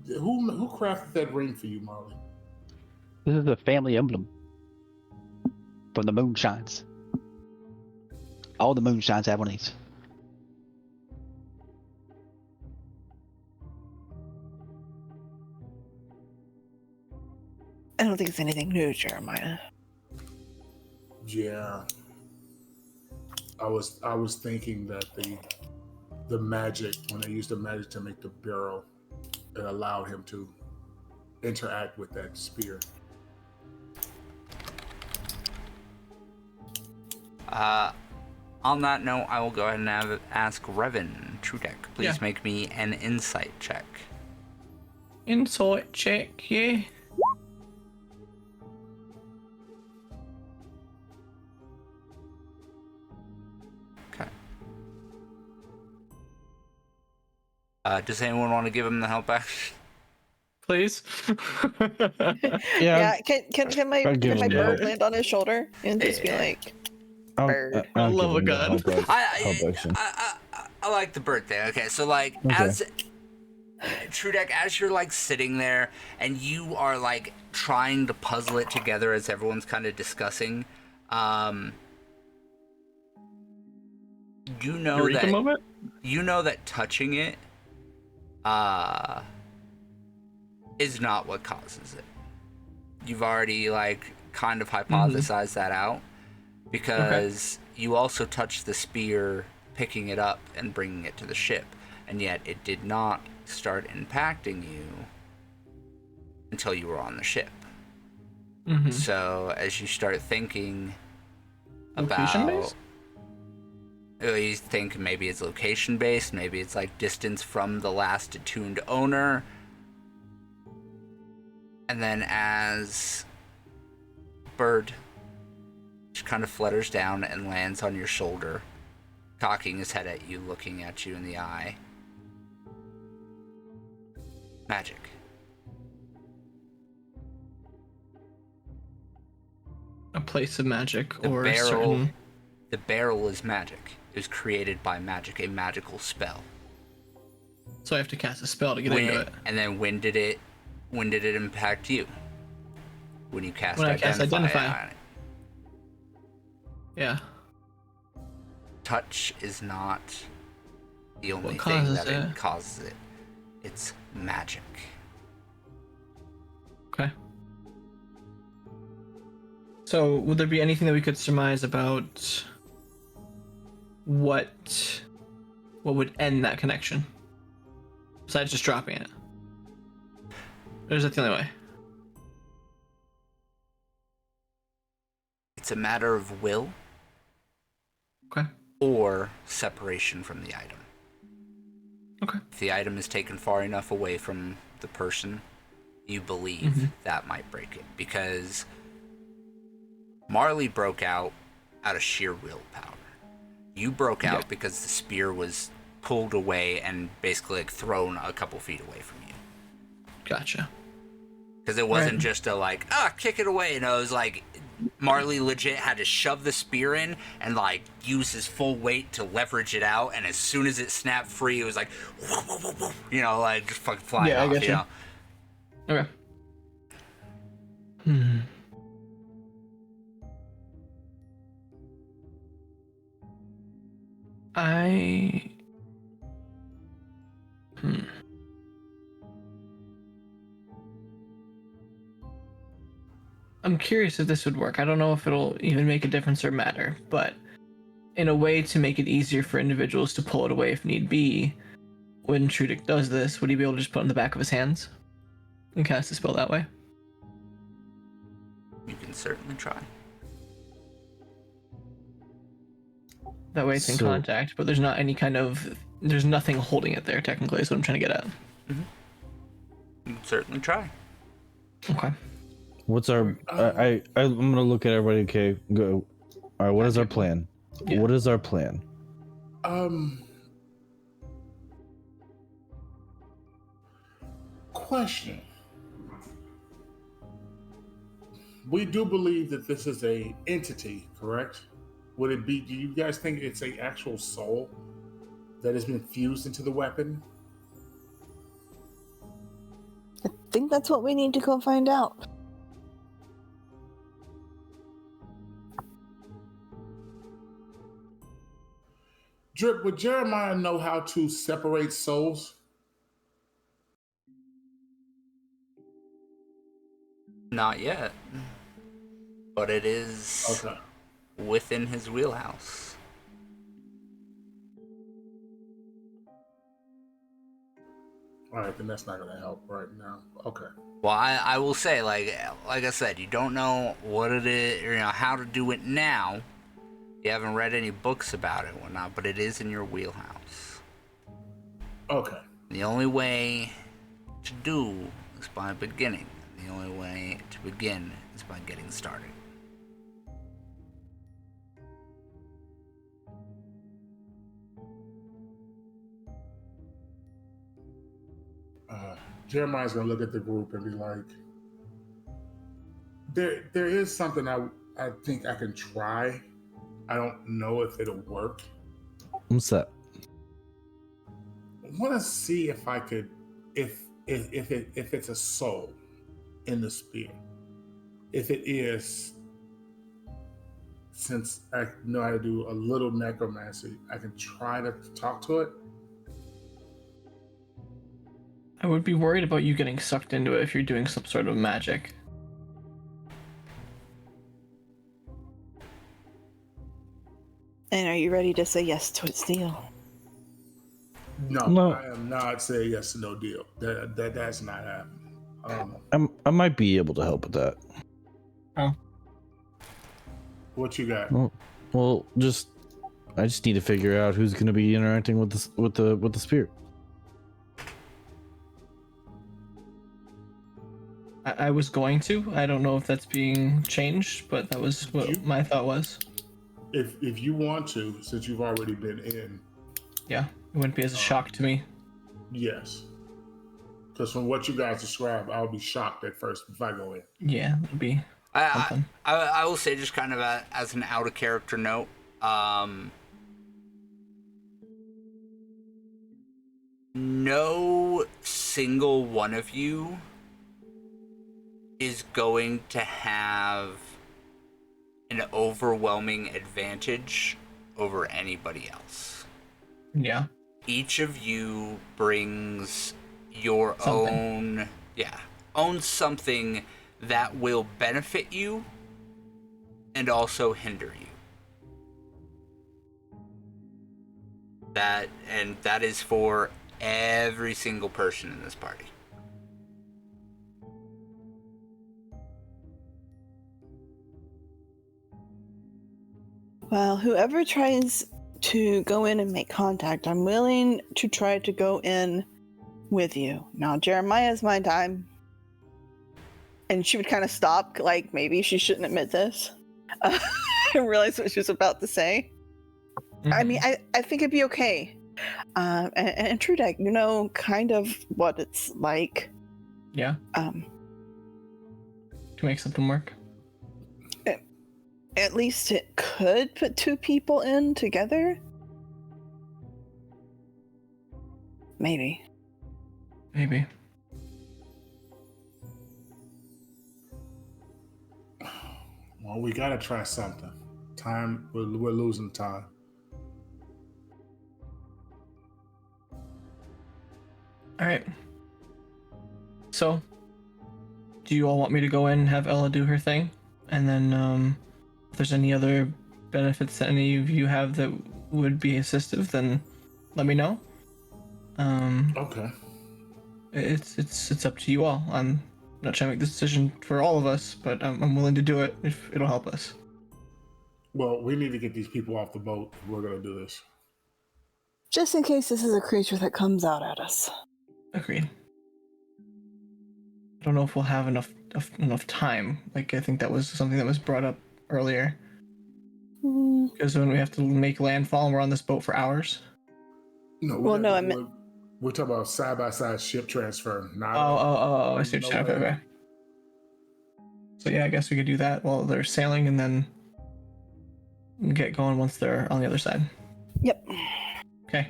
Who crafted that ring for you, Marley? This is a family emblem from the Moonshines. All the Moonshines have one of these. I don't think it's anything new, Jeremiah. Yeah. I was thinking that the magic, when they used the magic to make the barrel, it allowed him to interact with that spear. On that note, I will go ahead and ask Revan Trudek. Please make me an insight check. Insight check, yeah. Okay. Does anyone want to give him the help action? please. Yeah. Can my I'll give him bird that. land on his shoulder and just be Yeah. like, I'll, bird? I'll Love give a him the gun. help action. I like the bird thing. Okay, so like Okay. as Trudek, as you're like sitting there and you are like trying to puzzle it together as everyone's kind of discussing, you know Eureka that moment? touching it is not what causes it. You've already like kind of hypothesized that out because you also touched the spear, picking it up and bringing it to the ship, and yet it did not start impacting you until you were on the ship. So as you start thinking Location about based? you think maybe it's location based, maybe it's like distance from the last attuned owner. And then as bird just kind of flutters down and lands on your shoulder, cocking his head at you, looking at you in the eye. Magic. A place of magic The or barrel, certain. the barrel is magic. It was created by magic, a magical spell. So I have to cast a spell to get into it. And then when did it impact you? When you cast When I cast Identify. on it. Yeah. Touch is not the only thing causes that it? it causes it. It's magic. Okay. So would there be anything that we could surmise about what would end that connection? Besides just dropping it? Or is that the only way? It's a matter of will Okay. or separation from the item. Okay. If the item is taken far enough away from the person, you believe that might break it. Because Marley broke out of sheer willpower. You broke out because the spear was pulled away and basically like thrown a couple feet away from you. Gotcha. Because it wasn't just a like, kick it away. No, it was like Marley legit had to shove the spear in and like use his full weight to leverage it out. And as soon as it snapped free, it was like, you know, like just fucking flying off. I get you know? Okay. I'm curious if this would work. I don't know if it'll even make a difference or matter, but in a way to make it easier for individuals to pull it away if need be, when Trudic does this, would he be able to just put it in the back of his hands and cast a spell that way? You can certainly try. That way it's in contact, but there's not any there's nothing holding it there technically, is what I'm trying to get at. You can certainly try. Okay. What's our? I'm gonna look at everybody. Okay, go. All right. What is our plan? Yeah. What is our plan? Question. We do believe that this is a entity, correct? Would it be? Do you guys think it's a actual soul that has been fused into the weapon? I think that's what we need to go find out. Drip, would Jeremiah know how to separate souls? Not yet. But it is within his wheelhouse. All right, then that's not going to help right now. Okay. Well, I will say, like I said, you don't know what it is, or, you know, how to do it now. You haven't read any books about it or whatnot, but it is in your wheelhouse. Okay. The only way to do is by beginning. The only way to begin is by getting started. Jeremiah's gonna look at the group and be like, there is something I think I can try. I don't know if it'll work. What's that? I want to see if I could, if it's a soul in the spear. If it is, since I know how to do a little necromancy, I can try to talk to it. I would be worried about you getting sucked into it if you're doing some sort of magic. And are you ready to say yes to its deal? No, I am not saying yes to no deal. That's not happening. I might be able to help with that. Oh. What you got? Well, I just need to figure out who's going to be interacting with the spear. I was going to. I don't know if that's being changed, but that was what my thought was. If you want to, since you've already been in. Yeah, it wouldn't be as a shock to me. Yes. Because from what you guys described, I'll be shocked at first if I go in. Yeah, it'll be something. I will say, just kind of as an out of character note, no single one of you is going to have an overwhelming advantage over anybody else. Yeah. Each of you brings your own something that will benefit you and also hinder you. That is for every single person in this party. Well, whoever tries to go in and make contact, I'm willing to try to go in with you. Now, Jeremiah's my time. And she would kind of stop, like maybe she shouldn't admit this. I realized what she was about to say. Mm-hmm. I mean, I think it'd be okay. And Trudek, you know kind of what it's like. Yeah. To make something work. At least it could put two people in together. Maybe. Well, we gotta try something. Time, we're losing time. All right. So, do you all want me to go in and have Ella do her thing? And then, if there's any other benefits that any of you have that would be assistive, then let me know. Okay. It's up to you all. I'm not trying to make this decision for all of us, but I'm willing to do it if it'll help us. Well, we need to get these people off the boat if we're gonna do this. Just in case this is a creature that comes out at us. Agreed. I don't know if we'll have enough time. Like, I think that was something that was brought up earlier. Because when we have to make landfall and we're on this boat for hours. No, we're talking about side-by-side ship transfer. Not I see what you're saying. Okay. So yeah, I guess we could do that while they're sailing and then get going once they're on the other side. Yep. Okay.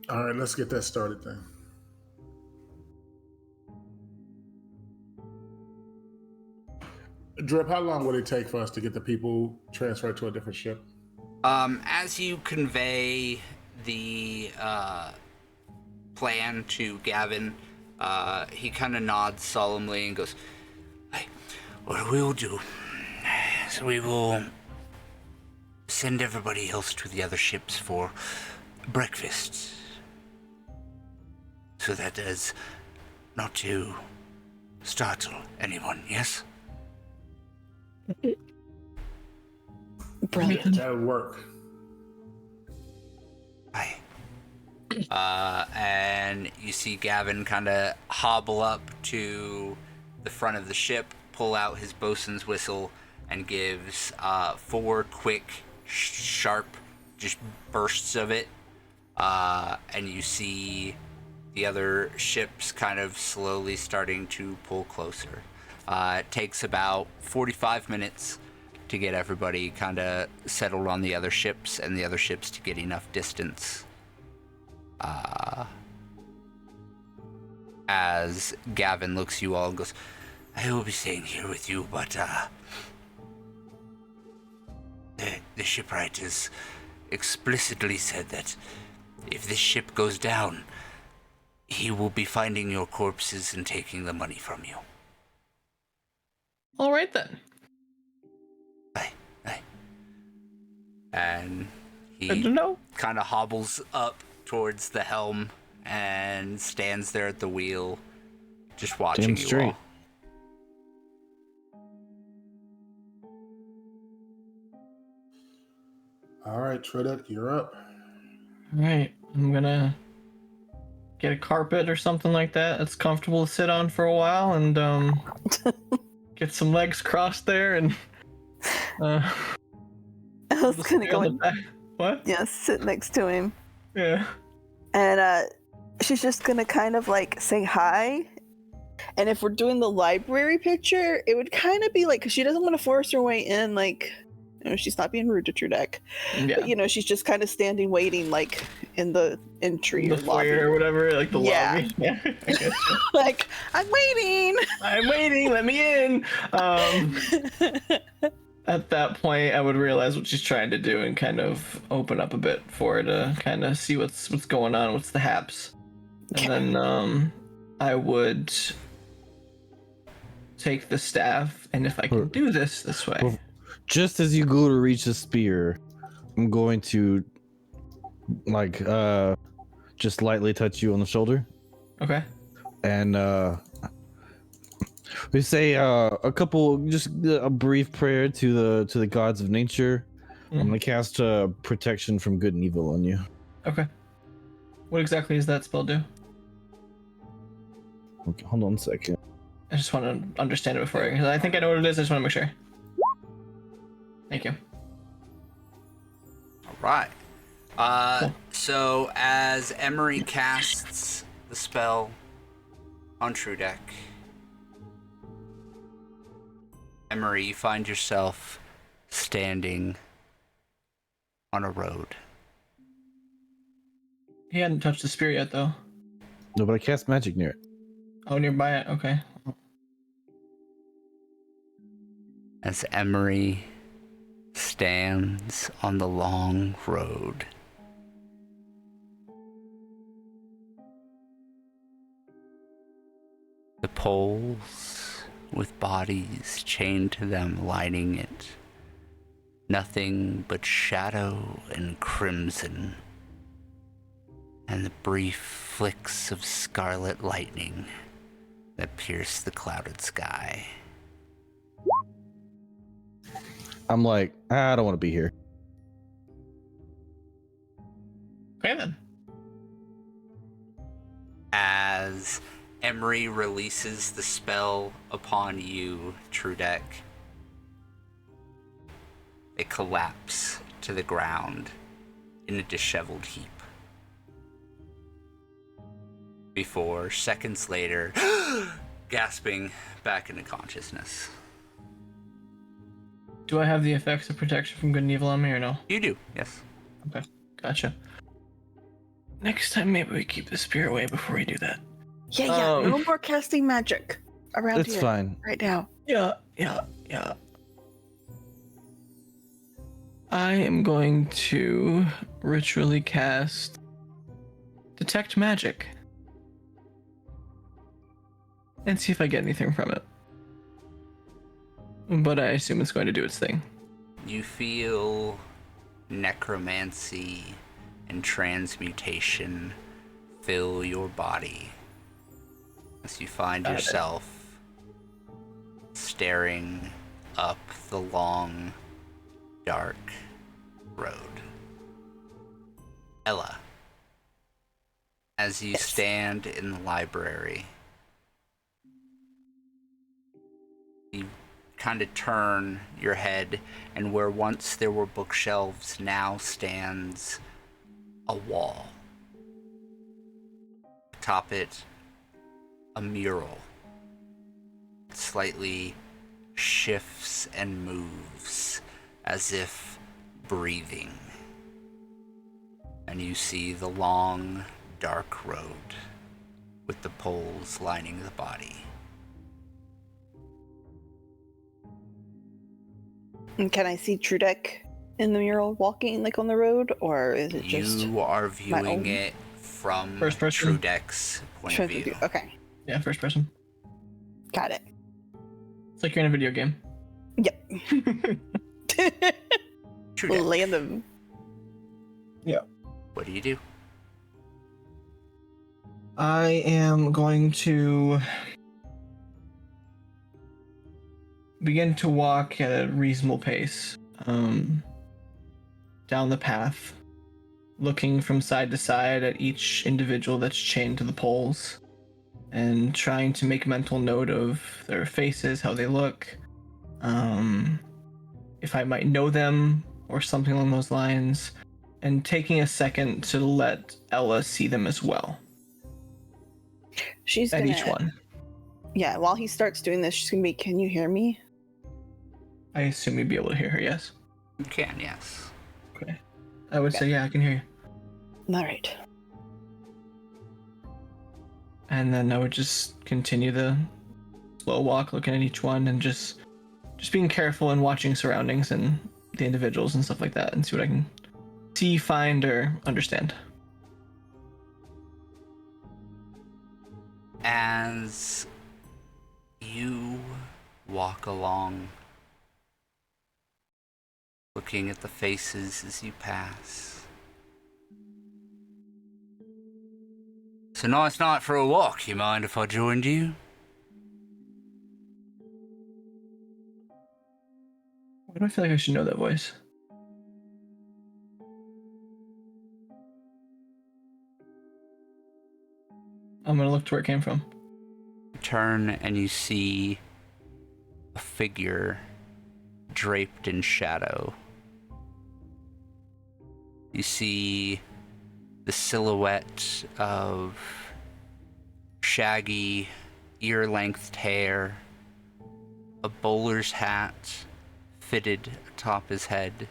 All right, let's get that started then. Drip, how long would it take for us to get the people transferred to a different ship? As you convey the plan to Gavin, he kind of nods solemnly and goes, "Hey, what we will do is we will send everybody else to the other ships for breakfast, so that as not to startle anyone, yes?" Brilliant. That'll work. Aye. And you see Gavin kind of hobble up to the front of the ship, pull out his bosun's whistle, and gives 4 quick, sharp, just bursts of it. And you see the other ships kind of slowly starting to pull closer. It takes about 45 minutes to get everybody kind of settled on the other ships and the other ships to get enough distance. As Gavin looks you all and goes, I will be staying here with you, but the shipwright has explicitly said that if this ship goes down, he will be finding your corpses and taking the money from you. All right then. Aye. And Good to he know. kind of hobbles up towards the helm and stands there at the wheel, just watching Damn you straight. all. All right, Tridek, you're up. All right, I'm gonna get a carpet or something like that that's comfortable to sit on for a while, and get some legs crossed there, and I was just gonna stay go on the and back. What? sit next to him, Yeah. and she's just gonna kind of like say hi. And if we're doing the library picture, it would kind of be like, because she doesn't want to force her way in, like, she's not being rude to Trudek, Yeah. but she's just kind of standing, waiting, like in the entry The or lobby, foyer or whatever, like the Yeah. lobby. Yeah. I guess so. like I'm waiting. I'm waiting. Let me in. At that point, I would realize what she's trying to do and kind of open up a bit for her to kind of see what's going on, what's the haps, and then I would take the staff, and if I can do this way. Well, just as you go to reach the spear, I'm going to just lightly touch you on the shoulder, Okay. and we say a couple, just a brief prayer to the gods of nature. I'm gonna cast protection from good and evil on you. Okay. What exactly does that spell do? Okay, hold on a second. I just want to understand it before I think I know what it is. I just want to make sure. Thank you. All right. Cool. So as Emery casts the spell on Trudek, Emery, you find yourself standing on a road. He hadn't touched the spear yet, though. No, but I cast magic near it. Oh, nearby it. Okay. As Emery stands on the long road, the poles with bodies chained to them lining it, nothing but shadow and crimson, and the brief flicks of scarlet lightning that pierce the clouded sky. I'm like, I don't want to be here. Okay, then. As Emery releases the spell upon you, Trudek, they collapse to the ground in a disheveled heap. Before, seconds later, gasping back into consciousness. Do I have the effects of protection from good and evil on me or no? You do, yes. Okay, gotcha. Next time, maybe we keep the spear away before we do that. Yeah, no more casting magic around It's here fine. right now. Yeah. I am going to ritually cast Detect Magic and see if I get anything from it. But I assume it's going to do its thing. You feel necromancy and transmutation fill your body as you find Got it. yourself staring up the long, dark road. Ella, as you stand in the library, you kind of turn your head, and where once there were bookshelves now stands a wall. A atop it a mural. It slightly shifts and moves as if breathing. And you see the long, dark road with the poles lining the body. And can I see Trudek in the mural walking like on the road, or is it just You are my viewing own it from First person? Trudek's point of point view. Okay, Yeah, first person. got it. It's like you're in a video game. Yep. Trudek, Land them. what do you do? I am going to begin to walk at a reasonable pace down the path, looking from side to side at each individual that's chained to the poles, and trying to make mental note of their faces, how they look, if I might know them or something along those lines, and taking a second to let Ella see them as well. She's At gonna, each one. Yeah, while he starts doing this, she's gonna be, "Can you hear me?" I assume you'd be able to hear her, yes? You can, yes. Okay. I would Okay. say, yeah, I can hear you. All right. And then I would just continue the slow walk, looking at each one and just being careful and watching surroundings and the individuals and stuff like that, and see what I can see, find, or understand. As you walk along, looking at the faces as you pass. It's a nice night for a walk. You mind if I joined you? Why do I feel like I should know that voice? I'm gonna look to where it came from. You turn and you see a figure draped in shadow. You see the silhouette of shaggy, ear-lengthed hair, a bowler's hat fitted atop his head,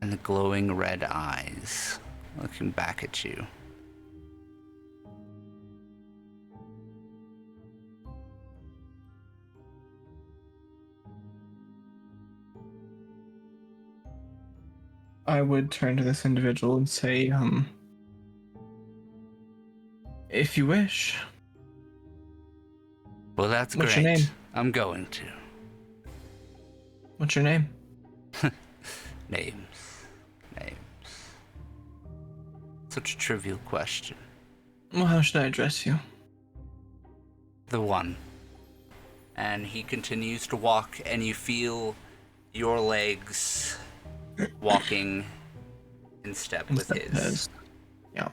and the glowing red eyes looking back at you. I would turn to this individual and say, if you wish. Well, that's What's great. your name? I'm going to. What's your name? Names. Such a trivial question. Well, how should I address you? The one. And he continues to walk, and you feel your legs walking in step with his. Yeah.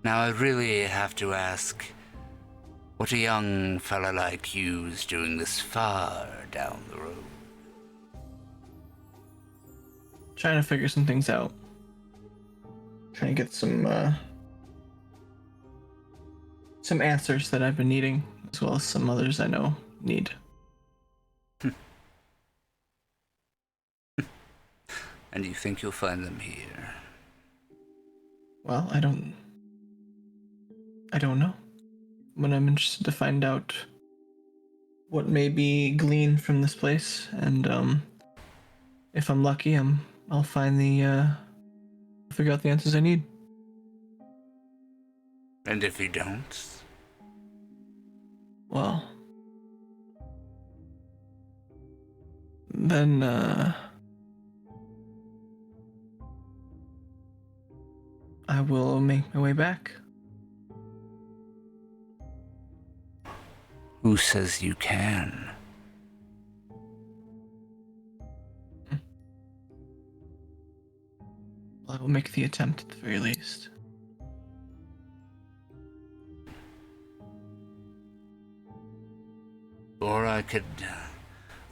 Now I really have to ask, what a young fella like you's doing this far down the road? Trying to figure some things out. Trying to get some answers that I've been needing, as well as some others I know need. And you think you'll find them here? Well, I don't know. But I'm interested to find out what may be gleaned from this place, and if I'm lucky, I'll find figure out the answers I need. And if you don't? Well, then I will make my way back. Who says you can? Well, I will make the attempt at the very least. Or I could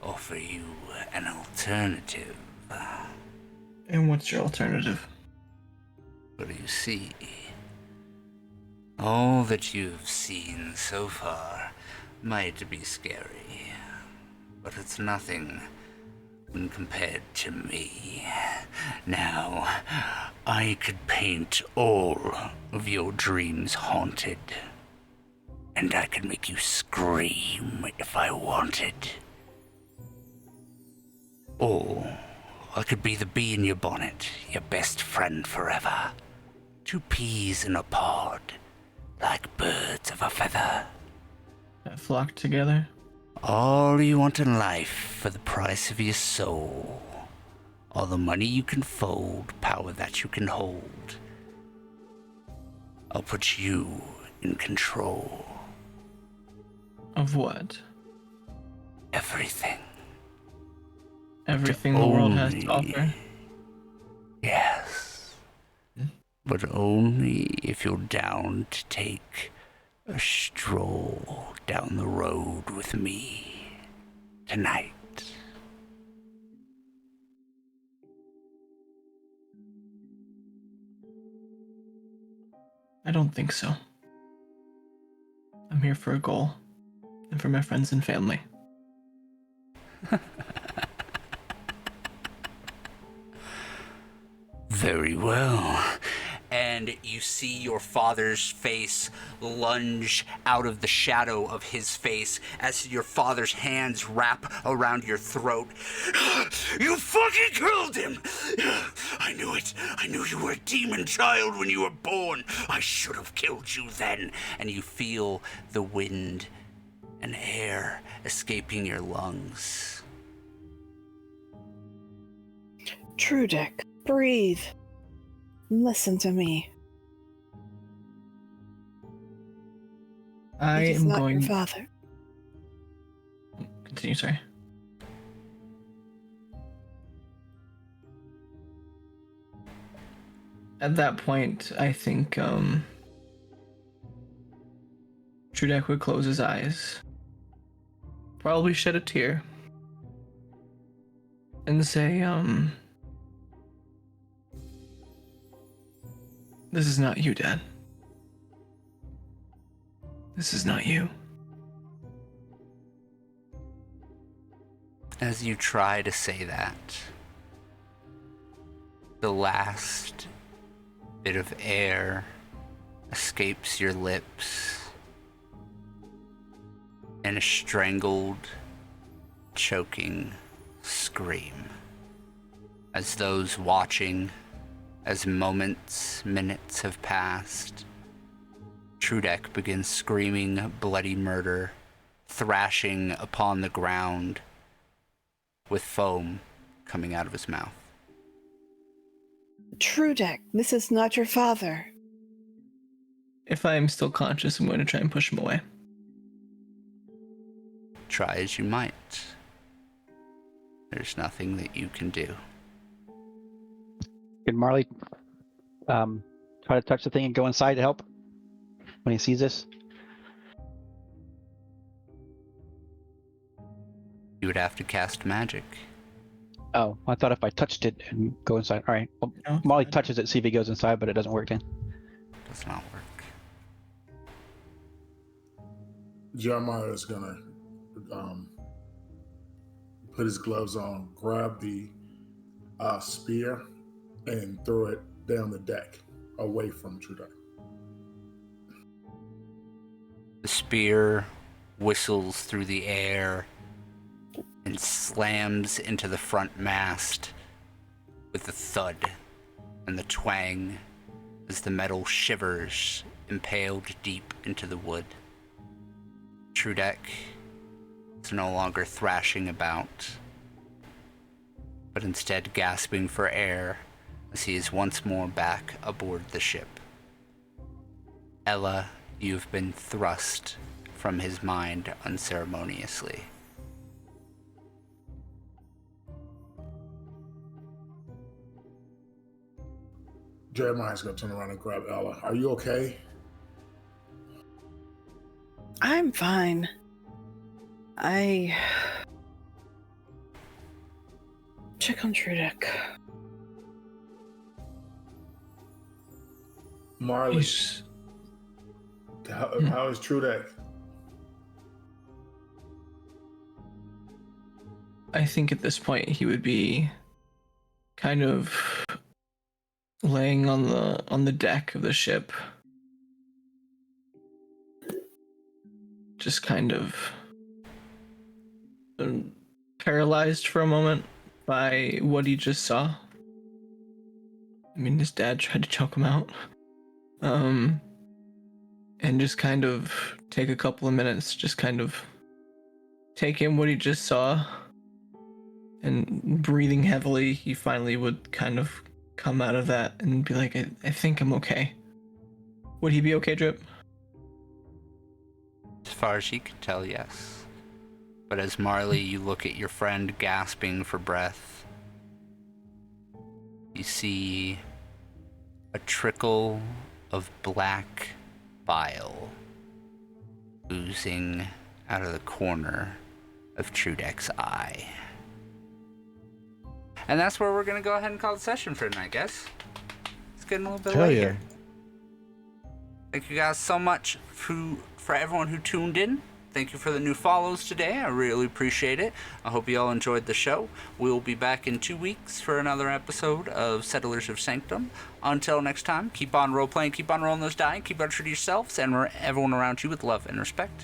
offer you an alternative. And what's your alternative? What do you see? All that you've seen so far might be scary, but it's nothing when compared to me. Now, I could paint all of your dreams haunted, and I could make you scream if I wanted. Or I could be the bee in your bonnet, your best friend forever. 2 peas in a pod, like birds of a feather. That flock together? All you want in life for the price of your soul. All the money you can fold, power that you can hold. I'll put you in control. Of what? Everything. Everything the world has to Only- offer? Yes. But only if you're down to take a stroll down the road with me tonight. I don't think so. I'm here for a goal. And for my friends and family. Very well. And you see your father's face lunge out of the shadow of his face as your father's hands wrap around your throat. You fucking killed him! I knew it. I knew you were a demon child when you were born. I should have killed you then. And you feel the wind and air escaping your lungs. Trudek, breathe. Listen to me. I It is am not going. your father. Continue, sorry. At that point, I think Trudek would close his eyes, probably shed a tear, and say, this is not you, Dad. This is not you. As you try to say that, the last bit of air escapes your lips, and a strangled, choking scream. As those watching, as minutes have passed, Trudek begins screaming bloody murder, thrashing upon the ground, with foam coming out of his mouth. Trudek, this is not your father. If I am still conscious, I'm going to try and push him away. Try as you might. There's nothing that you can do. Can Marley try to touch the thing and go inside to help when he sees this? You would have to cast magic. Oh, I thought if I touched it and go inside. All right. Well, No, Molly touches it, see if he goes inside, but it doesn't work then. Does not work. Jeremiah is gonna put his gloves on, grab the spear, and throw it down the deck, away from Trudek. The spear whistles through the air and slams into the front mast with a thud and the twang as the metal shivers, impaled deep into the wood. Trudek is no longer thrashing about, but instead gasping for air as he is once more back aboard the ship. Ella, you've been thrust from his mind unceremoniously. Jeremiah's gonna turn around and grab Ella. Are you okay? I'm fine. Check on Trudek. Marley, He's, how is Trudek? I think at this point he would be kind of laying on the deck of the ship, just kind of paralyzed for a moment by what he just saw. I mean, his dad tried to choke him out. And just kind of take a couple of minutes, just kind of take in what he just saw, and breathing heavily, he finally would kind of come out of that and be like, I think I'm okay. Would he be okay, Drip? As far as you can tell, yes. But as Marley, you look at your friend gasping for breath, you see a trickle of black bile oozing out of the corner of Trudek's eye. And that's where we're going to go ahead and call the session for tonight, guys. It's getting a little bit late here. Thank you guys so much for everyone who tuned in. Thank you for the new follows today. I really appreciate it. I hope you all enjoyed the show. We'll be back in 2 weeks for another episode of Settlers of Sanctum. Until next time, keep on role-playing, keep on rolling those die, keep on treating yourselves and everyone around you with love and respect.